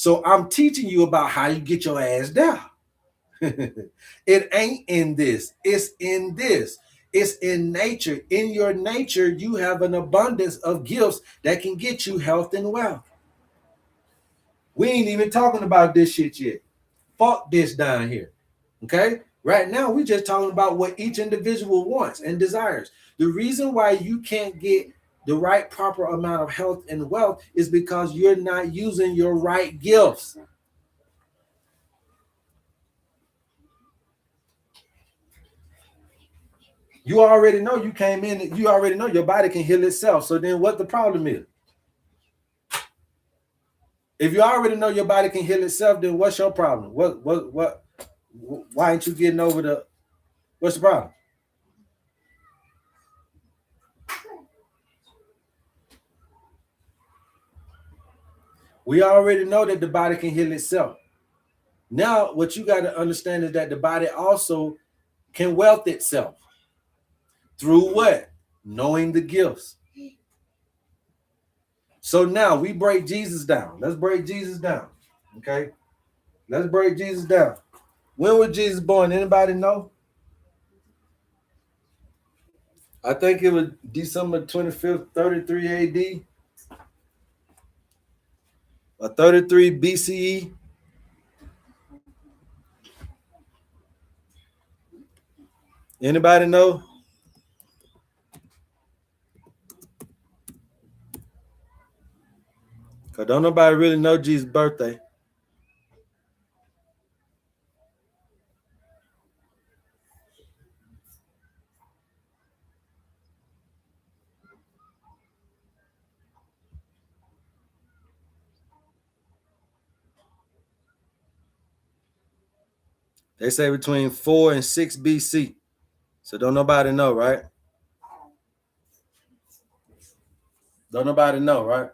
So I'm teaching you about how you get your ass down. It ain't in this. It's in this. It's in nature. In your nature, you have an abundance of gifts that can get you health and wealth. We ain't even talking about this shit yet. Fuck this down here. Okay? Right now, we're just talking about what each individual wants and desires. The reason why you can't get the right proper amount of health and wealth is because you're not using your right gifts. You already know you came in, you already know your body can heal itself. So then what the problem is? If you already know your body can heal itself, then what's your problem? Why ain't you getting over what's the problem? We already know that the body can heal itself. Now, what you got to understand is that the body also can wealth itself. Through what? Knowing the gifts. So now we break Jesus down. Let's break Jesus down. Okay? Let's break Jesus down. When was Jesus born? Anybody know? I think it was December 25th, 33 AD. Or 33 BCE. Anybody know? Because don't nobody really know Jesus' birthday. They say between 4 and 6 BC. So don't nobody know, right? Don't nobody know, right?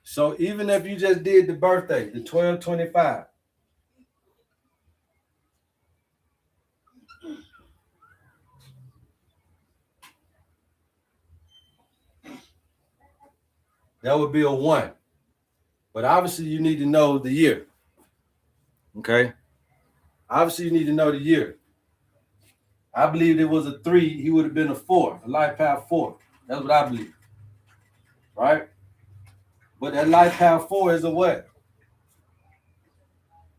So even if you just did the birthday, the 1225, that would be a 1. But obviously you need to know the year. Okay? Obviously you need to know the year. I believe it was a 3, he would have been a 4, a life path 4. That's what I believe. Right? But that life path 4 is a what?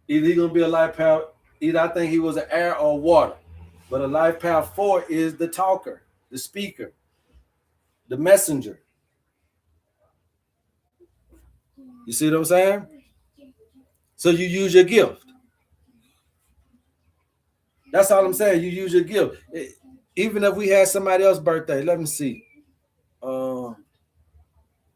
Either he's gonna be a life path, either I think he was an air or water. But a life path 4 is the talker, the speaker, the messenger. You see what I'm saying? So you use your gift. That's all I'm saying. You use your gift. Even if we had somebody else's birthday, let me see.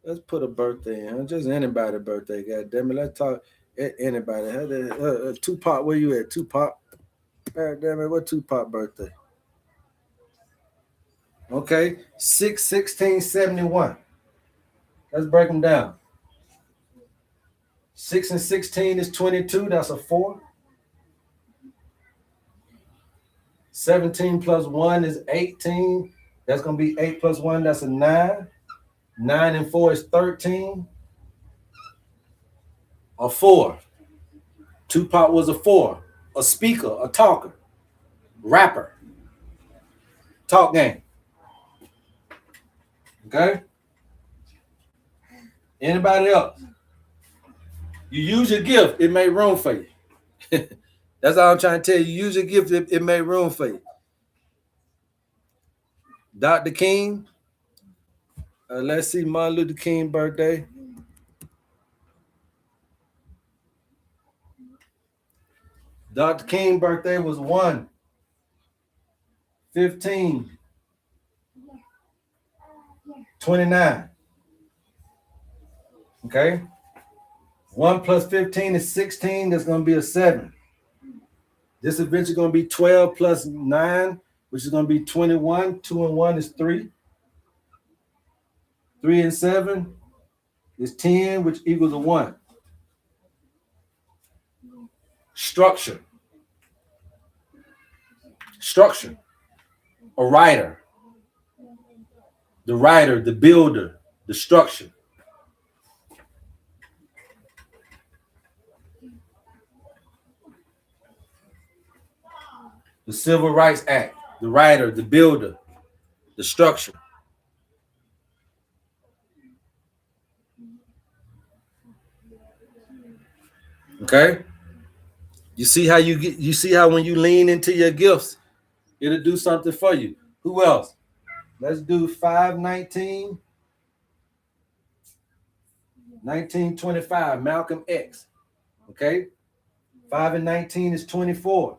Let's put a birthday in. Just anybody's birthday. God damn it. Let's talk anybody. Tupac, where you at? Tupac. God damn it. What Tupac birthday? Okay. 6/16/71. Let's break them down. 6 and 16 is 22. That's a 4. 17 plus 1 is 18. That's going to be 8 plus 1. That's a 9. 9 and 4 is 13. A 4. Tupac was a 4. A speaker, a talker, rapper. Talk game. Okay? Anybody else? You use your gift, it made room for you. That's all I'm trying to tell you. Use your gift, it made room for you. Dr. King. Let's see, Martin Luther King birthday. Dr. King birthday was 1/15/29. Okay? 1 plus 15 is 16. That's going to be a 7. This eventually going to be 12 plus 9, which is going to be 21. 2 and 1 is 3. 3 and 7 is 10, which equals a 1. Structure. A writer. The writer, the builder, the structure, the Civil Rights Act, the writer, the builder, the structure. Okay? You see how you see how when you lean into your gifts, it'll do something for you. Who else? Let's do 519, 1925, Malcolm X. Okay? 5 and 19 is 24.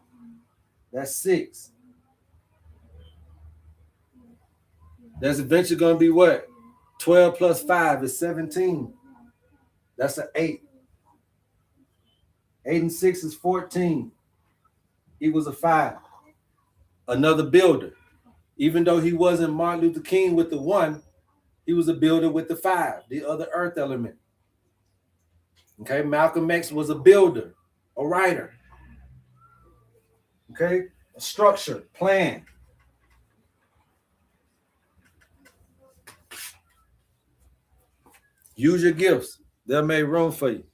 That's 6. That's eventually going to be what? 12 plus 5 is 17. That's an 8. 8 and 6 is 14. Equals a 5. Another builder. Even though he wasn't Martin Luther King with the 1, he was a builder with the 5, the other earth element. Okay, Malcolm X was a builder, a writer. Okay, a structure, plan. Use your gifts. They'll make room for you.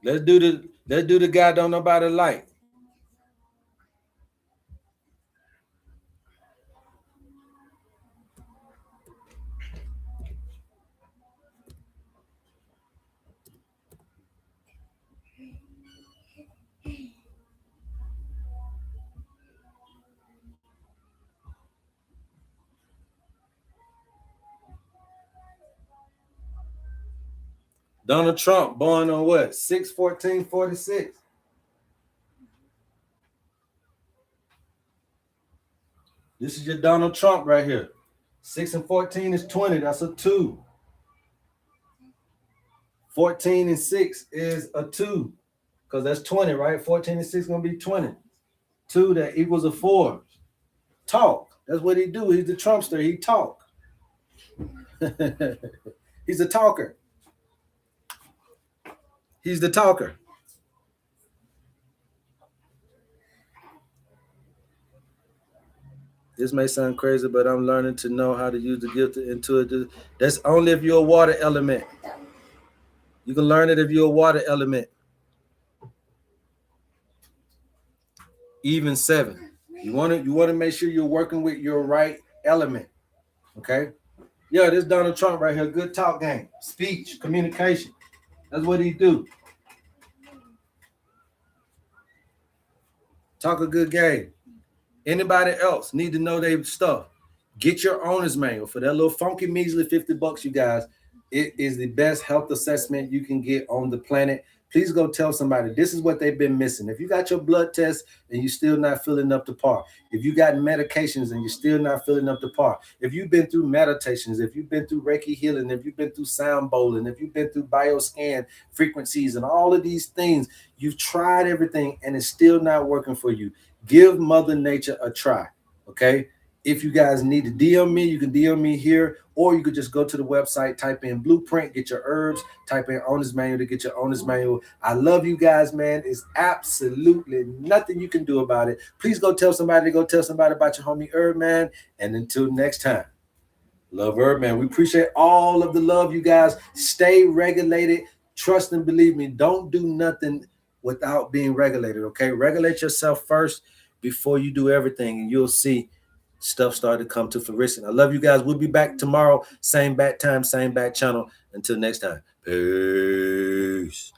Let's do the guy don't nobody like. Donald Trump, born on what? 6/14/46. This is your Donald Trump right here. 6 and 14 is 20. That's a 2. 14 and 6 is a 2. Because that's 20, right? 14 and 6 is going to be 20. 2, that equals a 4. Talk. That's what he do. He's the Trumpster. He talk. He's a talker. He's the talker. This may sound crazy, but I'm learning to know how to use the gift into it. That's only if you're a water element. You can learn it if you're a water element. Even 7. You want to make sure you're working with your right element. Okay? Yeah, this Donald Trump right here, good talk game, speech, communication. That's what he do. Talk a good game. Anybody else need to know their stuff? Get your owner's manual for that little funky measly $50, you guys. It is the best health assessment you can get on the planet. Please go tell somebody this is what they've been missing. If you got your blood test and you're still not filling up to par, if you got medications and you're still not filling up to par, if you've been through meditations, if you've been through Reiki healing, if you've been through sound bowling, if you've been through bioscan frequencies and all of these things, you've tried everything and it's still not working for you. Give Mother Nature a try, okay? If you guys need to DM me, you can DM me here, or you could just go to the website, type in blueprint, get your herbs, type in owner's manual to get your owner's manual. I love you guys, man. It's absolutely nothing you can do about it. Please go tell somebody about your homie HerbMan. And until next time, love HerbMan. We appreciate all of the love, you guys. Stay regulated. Trust and believe me. Don't do nothing without being regulated, okay? Regulate yourself first before you do everything, and you'll see stuff start to come to fruition. I love you guys. We'll be back tomorrow. Same bat time, same bat channel. Until next time. Peace.